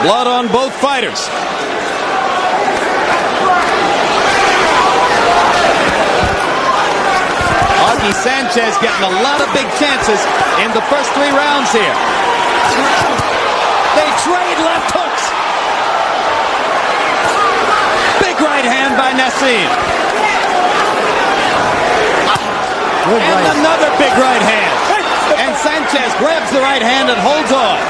Blood on both fighters. Augie Sanchez getting a lot of big chances in the first 3 rounds here. They trade left hooks. Big right hand by Naseem. And another big right hand. And Sanchez grabs the right hand and holds on.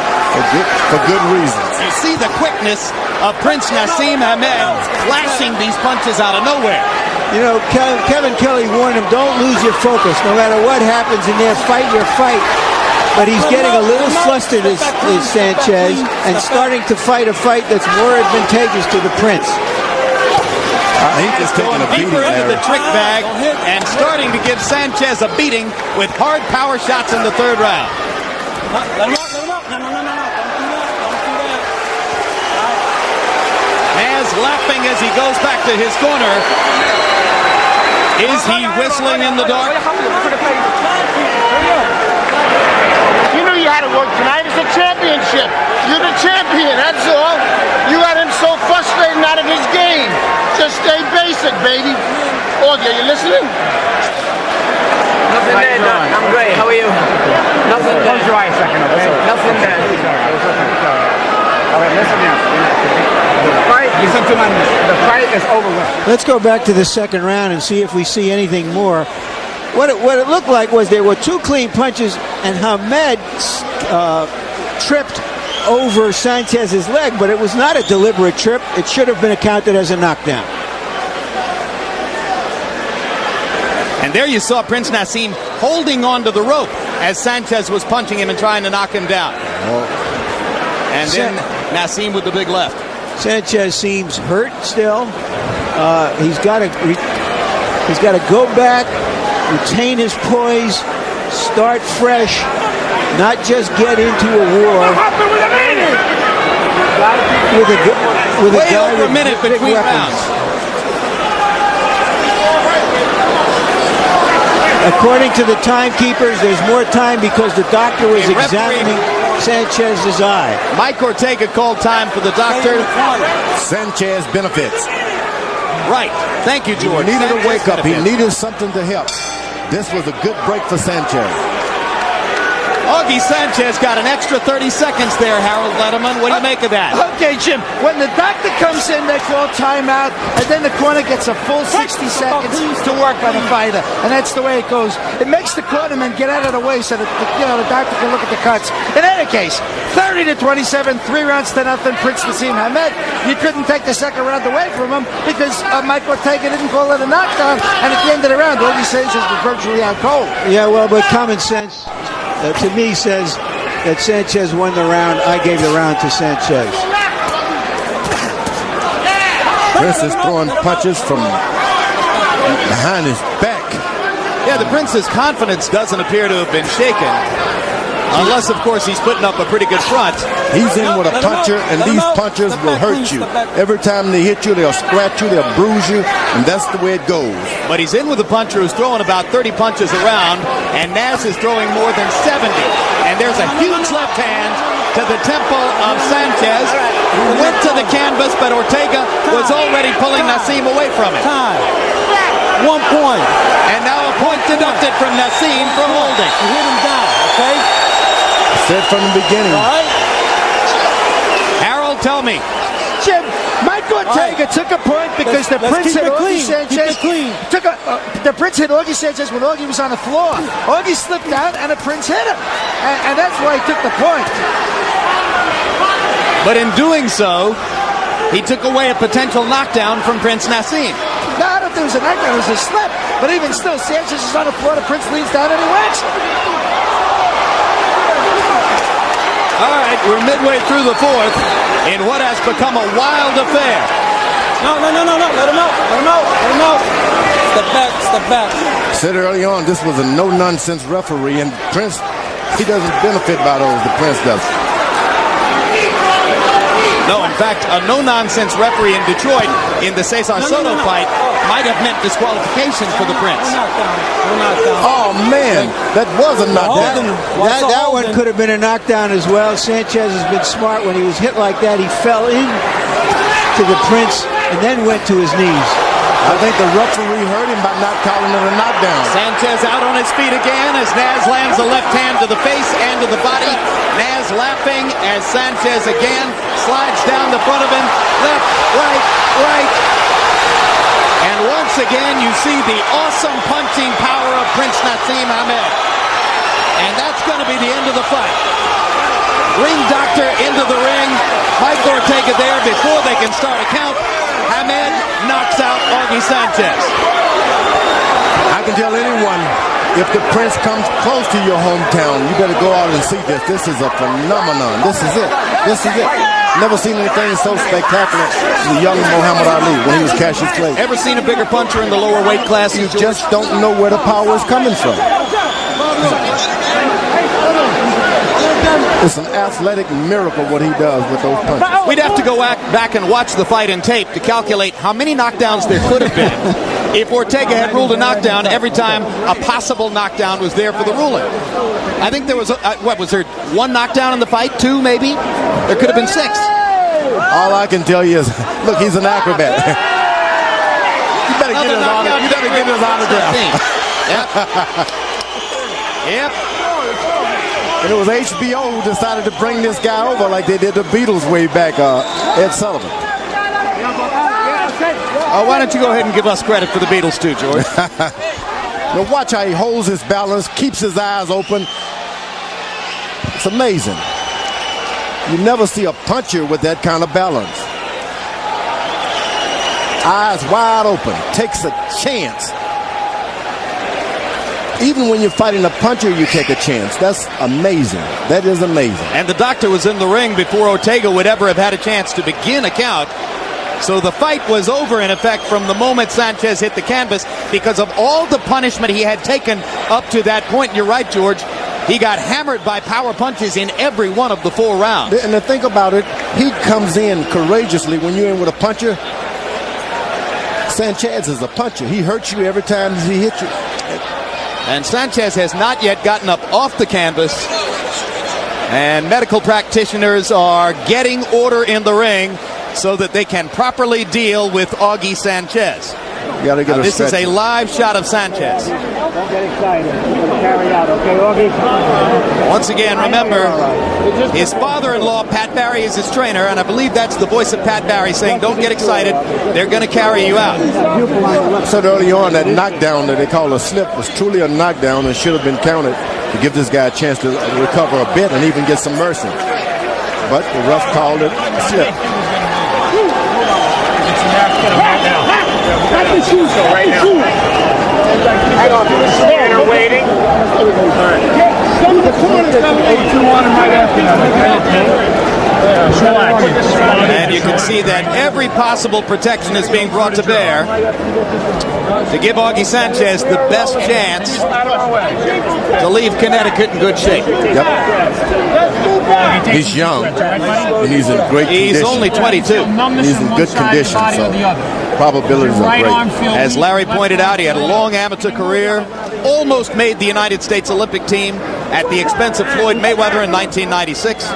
For good reasons. You see the quickness of Prince Naseem Hamed flashing these punches out of nowhere. You know, Kevin Kelly warned him, don't lose your focus. No matter what happens in there, fight your fight. But he's getting a little flustered, is Sanchez, and starting to fight a fight that's more advantageous to the Prince. He's just taking a beating deeper into there. the trick bag and starting to give Sanchez a beating with hard power shots in the 3rd round. Naz laughing as he goes back to his corner. Is he whistling in the dark? You knew you had to work tonight. It's a championship. You're the champion, that's all. You got him so frustrated out of his game. Just stay basic, baby. Augie, are you listening? Nothing there, Doc. I'm great. How are you? Nothing there. Close your eyes a second, okay? Nothing there. All right, listen now. The fight is over with. Let's go back to the 2nd round and see if we see anything more. What it looked like was there were 2 clean punches, and Hamed tripped over Sanchez's leg, but it was not a deliberate trip. It should have been accounted as a knockdown. And there you saw Prince Naseem holding onto the rope as Sanchez was punching him and trying to knock him down. And then Naseem with the big left. Sanchez seems hurt still. He's got to go back, retain his poise, start fresh, not just get into a war with a guy over a minute between rounds. According to the timekeepers, there's more time because the doctor was examining. Sanchez's eye. Mike Ortega called time for the doctor. Sanchez benefits. Right. Thank you, George. He needed Sanchez a wake up. He benefits. needed something to help. This was a good break for Sanchez. Augie Sanchez got an extra 30 seconds there, Harold Letterman. What do you make of that? Okay, Jim. When the doctor comes in, they call timeout, and then the corner gets a full 60 seconds to work on the fighter, and that's the way it goes. It makes the cornerman get out of the way so that the doctor can look at the cuts. In any case, 30-27, 3 rounds to nothing. Prince Naseem Hamed. You couldn't take the second round away from him because Mike Ortega didn't call it a knockdown, and at the end of the round, Augie Sanchez was virtually out cold. Yeah, well, but common sense to me says that Sanchez won the round. I gave the round to Sanchez. Prince is throwing punches from behind his back. Yeah, the Prince's confidence doesn't appear to have been shaken. Unless, of course, he's putting up a pretty good front. He's in with a puncher, and these punchers will hurt you. Every time they hit you, they'll scratch you, they'll bruise you, and that's the way it goes. But he's in with a puncher who's throwing about 30 punches around, and Naz is throwing more than 70. And there's a huge left hand to the temple of Sanchez, who went to the canvas, but Ortega was already pulling Naseem away from it. 1 point. And now a point deducted from Naseem for holding. You hit him down, okay? Said from the beginning. All right. Harold, tell me. Jim, Mike Ortega took a point because the Prince hit Augie Sanchez. The Prince hit Augie Sanchez when Augie was on the floor. Augie slipped out and the Prince hit him. And that's why he took the point. But in doing so, he took away a potential knockdown from Prince Naseem. No, I don't think it was a knockdown, it was a slip. But even still, Sanchez is on the floor, the Prince leans down and he whacks him. All right, we're midway through the fourth in what has become a wild affair. No. Let him out. Let him out. Step back. Said early on, this was a no-nonsense referee, and Prince, he doesn't benefit by those. The Prince does. No, in fact, a no-nonsense referee in Detroit in the Cesar Soto fight might have meant disqualification for the Prince. Oh, man, that was a knockdown. That one could have been a knockdown as well. Sanchez has been smart. When he was hit like that, he fell in to the Prince and then went to his knees. I think the referee hurt him by not calling it a knockdown. Sanchez out on his feet again as Naz lands a left hand to the face and to the body. Naz laughing as Sanchez again slides down the front of him. Left, right. And once again, you see the awesome punching power of Prince Naseem Hamed. And that's going to be the end of the fight. Ring doctor into the ring. Mike Ortega there before they can start a count. Hamed knocks out Augie Sanchez. I can tell anyone, if the Prince comes close to your hometown, you better go out and see this. This is a phenomenon. This is it. Never seen anything so spectacular as the young Muhammad Ali when he was Cassius Clay. Ever seen a bigger puncher in the lower weight class? You just don't know where the power is coming from. It's an athletic miracle what he does with those punches. We'd have to go back and watch the fight in tape to calculate how many knockdowns there could have been if Ortega had ruled a knockdown every time a possible knockdown was there for the ruling. I think there was, was there 1 knockdown in the fight? 2 maybe? There could have been 6. All I can tell you is, look, he's an acrobat. You better get his autograph. Yep. And it was HBO who decided to bring this guy over like they did the Beatles way back, Ed Sullivan. Why don't you go ahead and give us credit for the Beatles too, George? Now watch how he holds his balance, keeps his eyes open. It's amazing. You never see a puncher with that kind of balance. Eyes wide open, takes a chance. Even when you're fighting a puncher, you take a chance. That's amazing. That is amazing. And the doctor was in the ring before Ortega would ever have had a chance to begin a count. So the fight was over, in effect, from the moment Sanchez hit the canvas because of all the punishment he had taken up to that point. You're right, George. He got hammered by power punches in every one of the 4 rounds. And to think about it, he comes in courageously when you're in with a puncher. Sanchez is a puncher. He hurts you every time he hits you. And Sanchez has not yet gotten up off the canvas And medical practitioners are getting order in the ring so that they can properly deal with Augie Sanchez. Gotta get this is a live shot of Sanchez. Don't get excited. Carry out, okay, Augie? Once again, remember, his father-in-law, Pat Barry, is his trainer, and I believe that's the voice of Pat Barry saying, don't get excited, they're going to carry you out. I said early on that knockdown that they call a slip was truly a knockdown and should have been counted to give this guy a chance to recover a bit and even get some mercy. But the ref called it a slip. Got the shoes. So right now. Hang on. Scanner waiting. Some of the corners come in. 2-1 right after And you can see that every possible protection is being brought to bear to give Augie Sanchez the best chance to leave Connecticut in good shape. Yep. He's young, and he's in great condition. He's only 22. He's in good condition, so probabilities are great. As Larry pointed out, he had a long amateur career, almost made the United States Olympic team at the expense of Floyd Mayweather in 1996.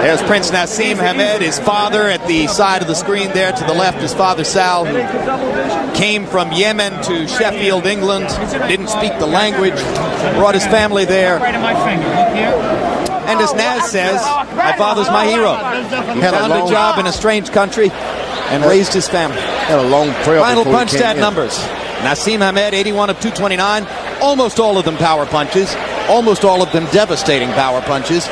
There's Prince Naseem Hamed, his father at the side of the screen there to the left. His father Sal, who came from Yemen to Sheffield, England, didn't speak the language, brought his family there. And as Naz says, my father's my hero. He found a job in a strange country and raised his family. Had a long trail. Final punch stat numbers. Naseem Hamed, 81 of 229. Almost all of them power punches. Almost all of them devastating power punches.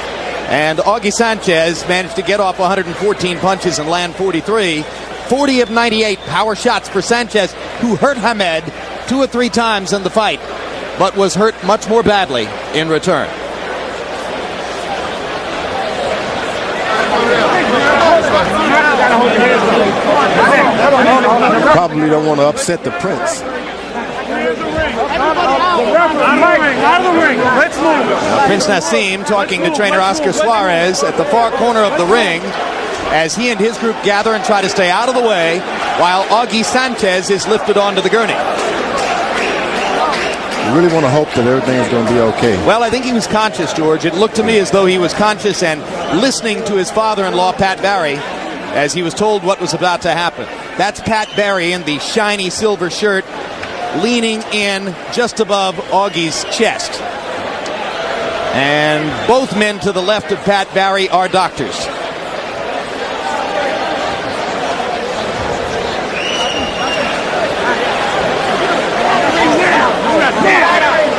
And Augie Sanchez managed to get off 114 punches and land 43. 40 of 98 power shots for Sanchez, who hurt Hamed 2 or 3 times in the fight, but was hurt much more badly in return. Probably don't want to upset the Prince. Out of the ring. Let's move. Now, Prince Naseem talking to trainer Oscar Suarez at the far corner of the ring as he and his group gather and try to stay out of the way while Augie Sanchez is lifted onto the gurney. You really want to hope that everything is going to be okay. Well, I think he was conscious, George. It looked to me as though he was conscious and listening to his father-in-law, Pat Barry, as he was told what was about to happen. That's Pat Barry in the shiny silver shirt, leaning in just above Augie's chest. And both men to the left of Pat Barry are doctors.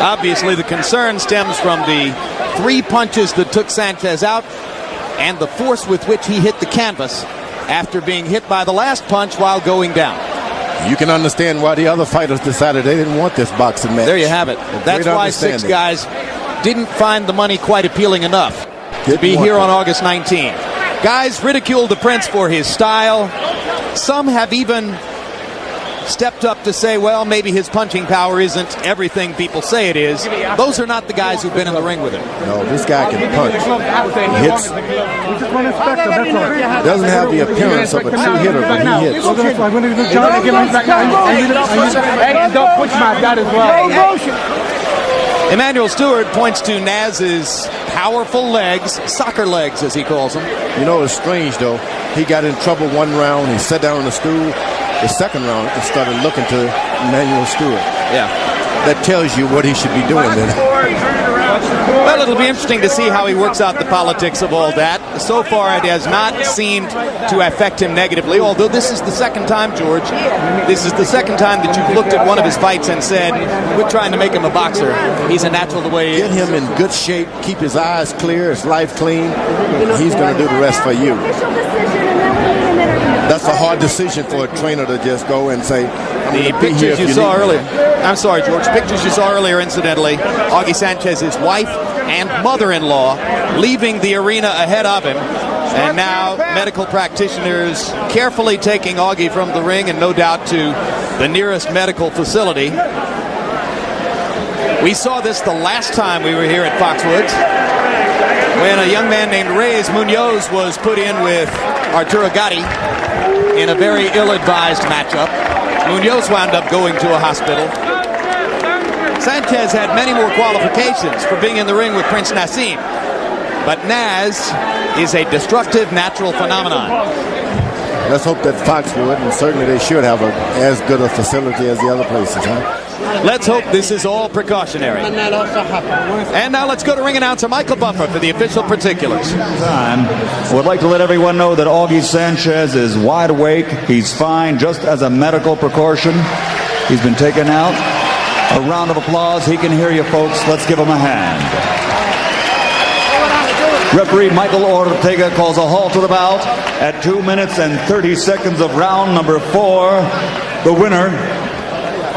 Obviously, the concern stems from the 3 punches that took Sanchez out and the force with which he hit the canvas after being hit by the last punch while going down. You can understand why the other fighters decided they didn't want this boxing match. There you have it. That's why 6 guys didn't find the money quite appealing enough to be here on August 19. Guys ridiculed the Prince for his style. Some have even stepped up to say, well, maybe his punching power isn't everything people say it is. Those are not the guys who've been in the ring with him. No, this guy can punch. He hits. Doesn't have the appearance of a true hitter, but he hits. Hey, don't push my dad as well. Emmanuel Stewart points to Naz's powerful legs, soccer legs as he calls them. You know, it's strange though. He got in trouble one round. He sat down on the stool. The second round, he started looking to Emmanuel Stewart. Yeah. That tells you what he should be doing then. Well, it'll be interesting to see how he works out the politics of all that. So far, it has not seemed to affect him negatively, although this is the second time, George, this is the second time that you've looked at one of his fights and said, we're trying to make him a boxer. He's a natural the way he is. Get him in good shape, keep his eyes clear, his life clean. He's going to do the rest for you. That's a hard decision for a trainer to just go and say, the pictures you saw earlier. I'm sorry, George. Pictures you saw earlier, incidentally, Augie Sanchez's wife and mother-in-law leaving the arena ahead of him. And now medical practitioners carefully taking Augie from the ring and no doubt to the nearest medical facility. We saw this the last time we were here at Foxwoods when a young man named Reyes Munoz was put in with Arturo Gatti in a very ill-advised matchup. Munoz wound up going to a hospital. Sanchez had many more qualifications for being in the ring with Prince Naseem. But Naz is a destructive natural phenomenon. Let's hope that Foxwood, and certainly they should have as good a facility as the other places, huh? Let's hope this is all precautionary. And now let's go to ring announcer Michael Buffer for the official particulars. I would like to let everyone know that Augie Sanchez is wide awake. He's fine, just as a medical precaution. He's been taken out. A round of applause. He can hear you, folks. Let's give him a hand. Referee Michael Ortega calls a halt to the bout at 2 minutes and 30 seconds of round number 4. The winner,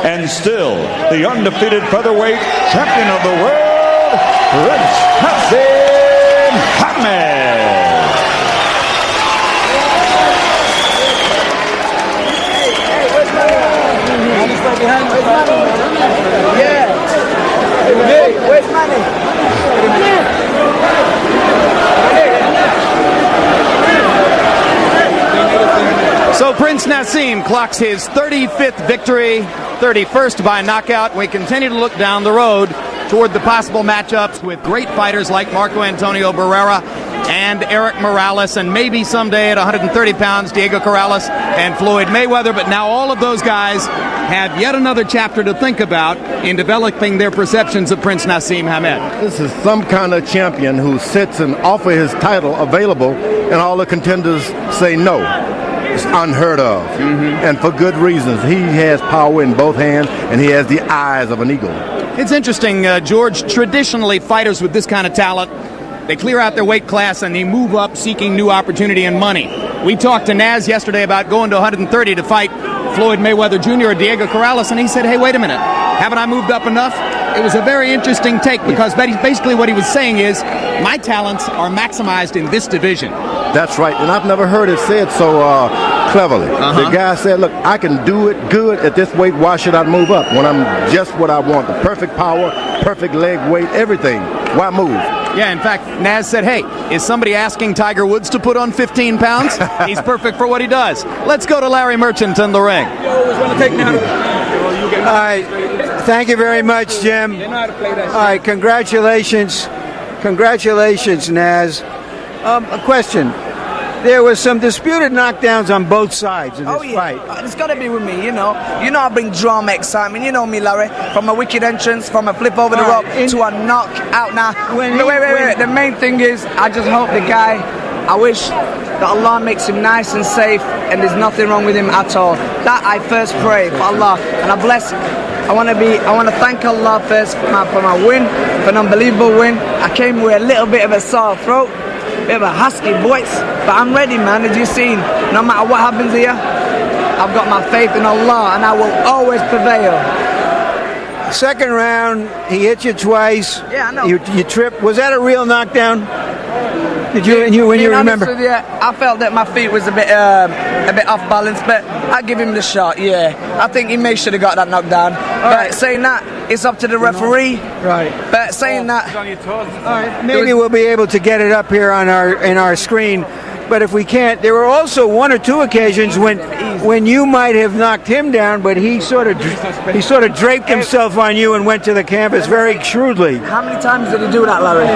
and still the undefeated featherweight champion of the world, Prince Naseem Hamed. Where's Manny? So Prince Naseem clocks his 35th victory, 31st by knockout. We continue to look down the road toward the possible matchups with great fighters like Marco Antonio Barrera and Eric Morales, and maybe someday at 130 pounds, Diego Corrales and Floyd Mayweather. But now all of those guys have yet another chapter to think about in developing their perceptions of Prince Naseem Hamed. This is some kind of champion who sits and offers his title available, and all the contenders say no. It's unheard of, and for good reasons. He has power in both hands, and he has the eyes of an eagle. It's interesting, George. Traditionally, fighters with this kind of talent, they clear out their weight class and they move up seeking new opportunity and money. We talked to Naz yesterday about going to 130 to fight Floyd Mayweather Jr. or Diego Corrales, and he said, hey, wait a minute, haven't I moved up enough? It was a very interesting take, because basically what he was saying is, my talents are maximized in this division. That's right, and I've never heard it said so cleverly. The guy said, look, I can do it good at this weight, why should I move up when I'm just what I want? The perfect power, perfect leg weight, everything. Why move? Yeah, in fact, Naz said, hey, is somebody asking Tiger Woods to put on 15 pounds? He's perfect for what he does. Let's go to Larry Merchant in the ring. All right. Thank you very much, Jim. All right, congratulations. Congratulations, Naz. A question. There was some disputed knockdowns on both sides in this fight. It's got to be with me, you know. You know I bring drama, excitement. You know me, Larry. From a wicked entrance, from a flip over the rope to a knockout. Now, wait. The main thing is, I just hope the guy, I wish that Allah makes him nice and safe and there's nothing wrong with him at all. That I first pray for Allah. And I bless I want to thank Allah first for my win, for an unbelievable win. I came with a little bit of a sore throat, bit of a husky voice, but I'm ready, man. As you've seen, no matter what happens here, I've got my faith in Allah, and I will always prevail. Second round, he hit you twice. Yeah, I know. You tripped. Was that a real knockdown? Did you when you remember? I felt that my feet was a bit off balance, but I give him the shot. Yeah, I think he may should have got that knockdown. But saying that, it's up to the referee. Right. But saying that, all right, maybe we'll be able to get it up here on our screen. But if we can't, there were also one or two occasions when you might have knocked him down, but he sort of draped himself on you and went to the canvas very shrewdly. How many times did he do that, Larry?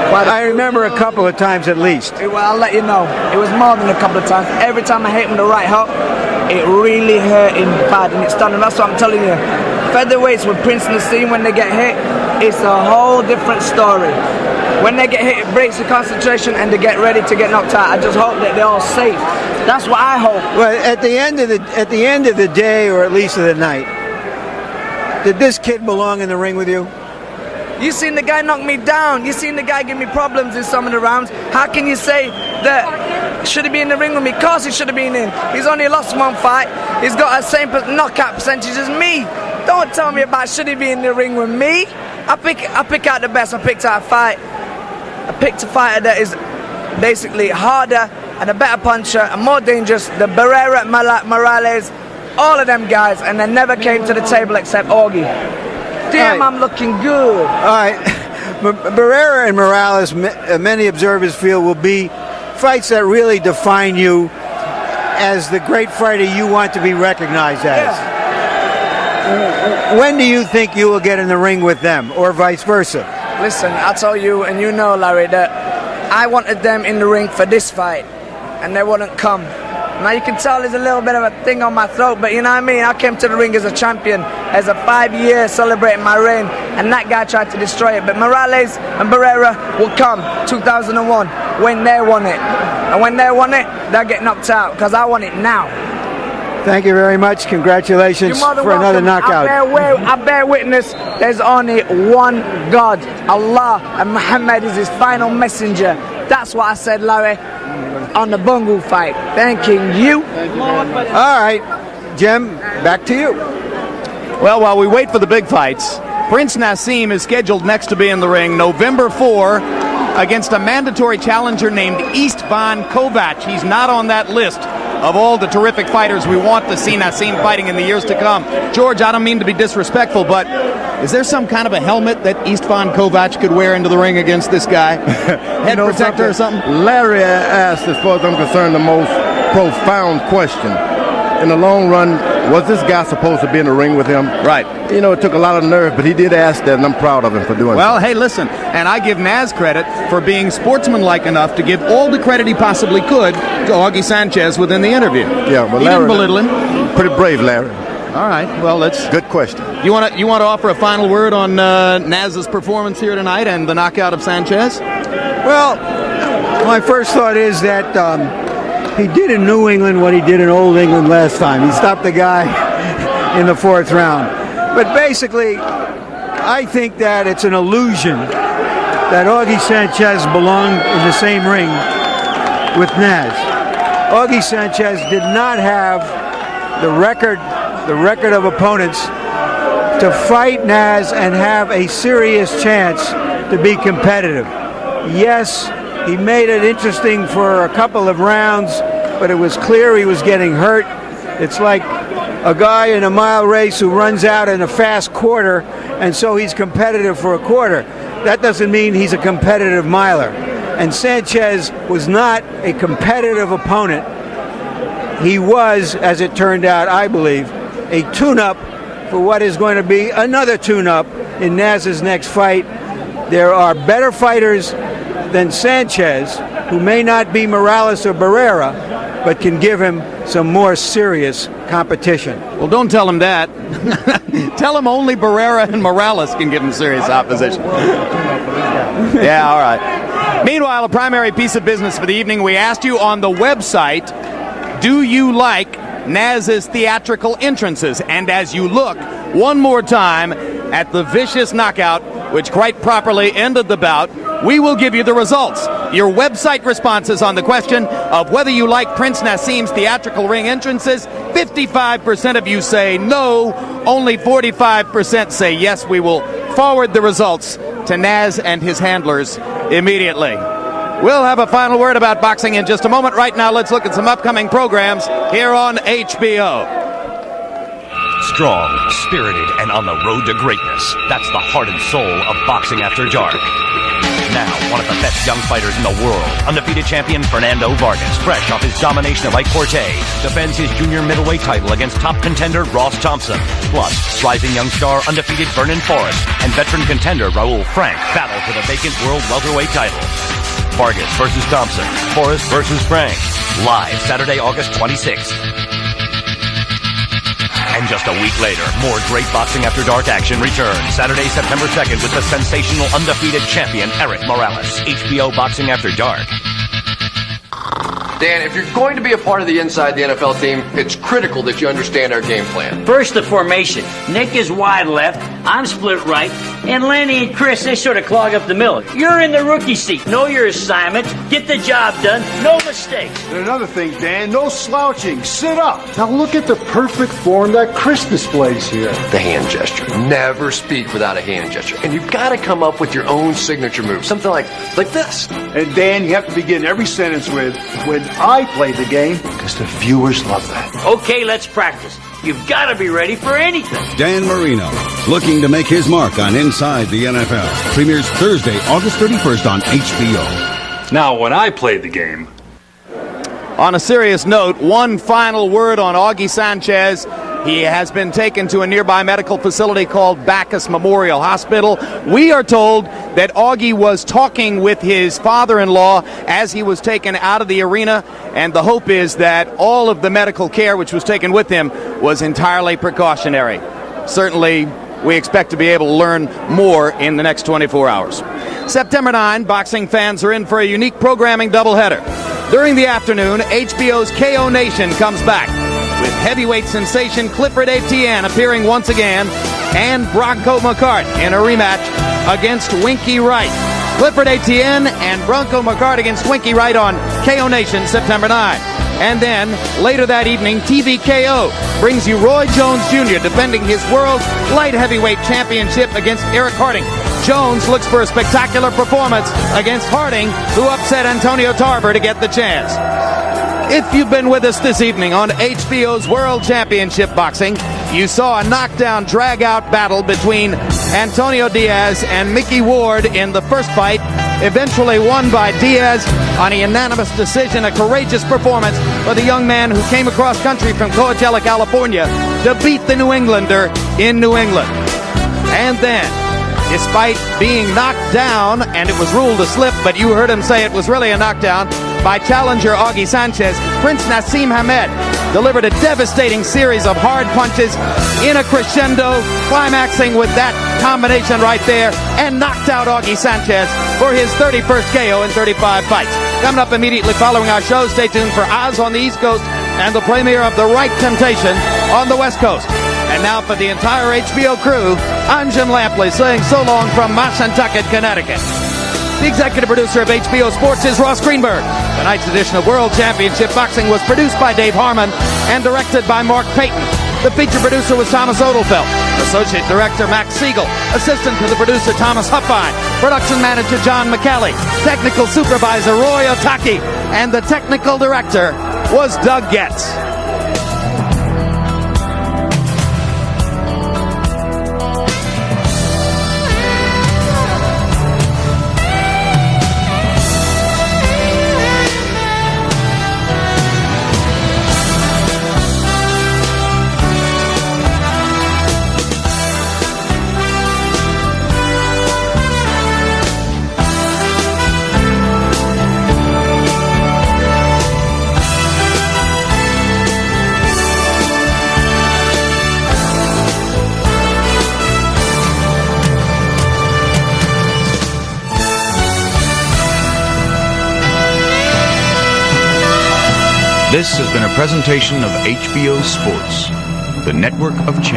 I remember a couple of times at least. Well, I'll let you know. It was more than a couple of times. Every time I hit him with the right hook, it really hurt him bad, and it's done. And that's what I'm telling you. Featherweights with Prince Naseem, when they get hit, it's a whole different story. When they get hit, it breaks the concentration and they get ready to get knocked out. I just hope that they're all safe. That's what I hope. Well, at the end of the day, or at least of the night, did this kid belong in the ring with you? You seen the guy knock me down. You seen the guy give me problems in some of the rounds. How can you say that should he be in the ring with me? Of course he should have been in. He's only lost one fight. He's got the same knockout percentage as me. Don't tell me about should he be in the ring with me. I pick out the best. I picked out a fight. I picked a fighter that is basically harder and a better puncher and more dangerous. The Barrera, Morales, all of them guys, and they never came to the table except Augie. Damn, I'm looking good. All right. Barrera and Morales, many observers feel, will be fights that really define you as the great fighter you want to be recognized as. Yeah. When do you think you will get in the ring with them, or vice versa? Listen, I tell you, and you know, Larry, that I wanted them in the ring for this fight, and they wouldn't come. Now you can tell there's a little bit of a thing on my throat, but you know what I mean? I came to the ring as a champion, as a 5-year celebrating my reign, and that guy tried to destroy it. But Morales and Barrera will come 2001 when they want it. And when they want it, they'll get knocked out, because I want it now. Thank you very much. Congratulations for another knockout. I bear witness, there's only one God, Allah, and Muhammad is his final messenger. That's what I said, Larry, on the Bungle fight. Thanking you. All right, Jim, back to you. Well, while we wait for the big fights, Prince Naseem is scheduled next to be in the ring November 4 against a mandatory challenger named Istvan Kovac. He's not on that list of all the terrific fighters we want to see Naseem fighting in the years to come. George, I don't mean to be disrespectful, but is there some kind of a helmet that Istvan Kovac could wear into the ring against this guy? Head protector or something? Larry asked, as far as I'm concerned, the most profound question. In the long run, was this guy supposed to be in the ring with him? Right. You know, it took a lot of nerve, but he did ask that, and I'm proud of him for doing Well, so. hey, listen, and I give Naz credit for being sportsmanlike enough to give all the credit he possibly could to Augie Sanchez within the interview. Yeah, well, he Larry, didn't belittle him. Pretty brave, Larry. All right, well, let's... Good question. You want to offer a final word on Naz's performance here tonight and the knockout of Sanchez? Well, my first thought is that he did in New England what he did in Old England last time. He stopped the guy in the 4th round. But basically, I think that it's an illusion that Augie Sanchez belonged in the same ring with Naz. Augie Sanchez did not have the record of opponents to fight Naz and have a serious chance to be competitive. Yes, he made it interesting for a couple of rounds, but it was clear he was getting hurt. It's like a guy in a mile race who runs out in a fast quarter, and so he's competitive for a quarter. That doesn't mean he's a competitive miler. And Sanchez was not a competitive opponent. He was, as it turned out, I believe, a tune-up for what is going to be another tune-up in Naz's next fight. There are better fighters than Sanchez, who may not be Morales or Barrera, but can give him some more serious competition. Well, don't tell him that. Tell him only Barrera and Morales can give him serious opposition. Yeah, all right. Meanwhile, a primary piece of business for the evening. We asked you on the website, do you like Naz's theatrical entrances? And as you look one more time at the vicious knockout, which quite properly ended the bout, we will give you the results. Your website responses on the question of whether you like Prince Naseem's theatrical ring entrances. 55% of you say no, only 45% say yes. We will forward the results to Naz and his handlers immediately. We'll have a final word about boxing in just a moment. Right now, let's look at some upcoming programs here on HBO. Strong, spirited, and on the road to greatness. That's the heart and soul of Boxing After Dark. Now, one of the best young fighters in the world, undefeated champion Fernando Vargas, fresh off his domination of Ike Forte, defends his junior middleweight title against top contender Ross Thompson. Plus, rising young star undefeated Vernon Forrest and veteran contender Raul Frank battle for the vacant world welterweight title. Vargas versus Thompson, Forrest versus Frank. Live Saturday, August 26th. And just a week later, more great Boxing After Dark action returns. Saturday, September 2nd with the sensational undefeated champion Erik Morales. HBO Boxing After Dark. Dan, if you're going to be a part of the Inside the NFL team, it's critical that you understand our game plan. First, the formation. Nick is wide left, I'm split right, and Lenny and Chris, they sort of clog up the middle. You're in the rookie seat. Know your assignment, get the job done, no mistakes. And another thing, Dan, no slouching. Sit up. Now look at the perfect form that Chris displays here. The hand gesture. Never speak without a hand gesture. And you've got to come up with your own signature move. Something like this. And Dan, you have to begin every sentence with, when I play the game, because the viewers love that. Okay, let's practice. You've got to be ready for anything. Dan Marino, looking to make his mark on Inside the NFL. Premieres Thursday, August 31st on HBO. Now, when I played the game. On a serious note, one final word on Augie Sanchez He has been taken to a nearby medical facility called Bacchus Memorial Hospital. We are told that Augie was talking with his father-in-law as he was taken out of the arena, and the hope is that all of the medical care which was taken with him was entirely precautionary. Certainly, we expect to be able to learn more in the next 24 hours. September 9, boxing fans are in for a unique programming doubleheader. During the afternoon, HBO's KO Nation comes back, with heavyweight sensation Clifford Etienne appearing once again, and Bronco McCart in a rematch against Winky Wright. Clifford Etienne and Bronco McCart against Winky Wright on KO Nation September 9. And then, later that evening, TVKO brings you Roy Jones Jr. defending his World Light Heavyweight Championship against Eric Harding. Jones looks for a spectacular performance against Harding, who upset Antonio Tarver to get the chance. If you've been with us this evening on HBO's World Championship Boxing, you saw a knockdown drag-out battle between Antonio Diaz and Mickey Ward in the first fight, eventually won by Diaz on a unanimous decision. A courageous performance for the young man who came across country from Coachella, California to beat the New Englander in New England. And then, despite being knocked down, and it was ruled a slip, but you heard him say it was really a knockdown, by challenger Augie Sanchez, Prince Naseem Hamed delivered a devastating series of hard punches in a crescendo, climaxing with that combination right there, and knocked out Augie Sanchez for his 31st KO in 35 fights. Coming up immediately following our show, stay tuned for Oz on the East Coast and the premiere of The Right Temptation on the West Coast. And now for the entire HBO crew, I'm Jim Lampley saying so long from Mashantucket, Connecticut. The executive producer of HBO Sports is Ross Greenberg. Tonight's edition of World Championship Boxing was produced by Dave Harmon and directed by Mark Payton. The feature producer was Thomas Odelfelt. Associate Director Max Siegel. Assistant to the producer Thomas Huffine. Production Manager John McCallie. Technical Supervisor Roy Otaki. And the Technical Director was Doug Getz. This has been a presentation of HBO Sports, the network of champions.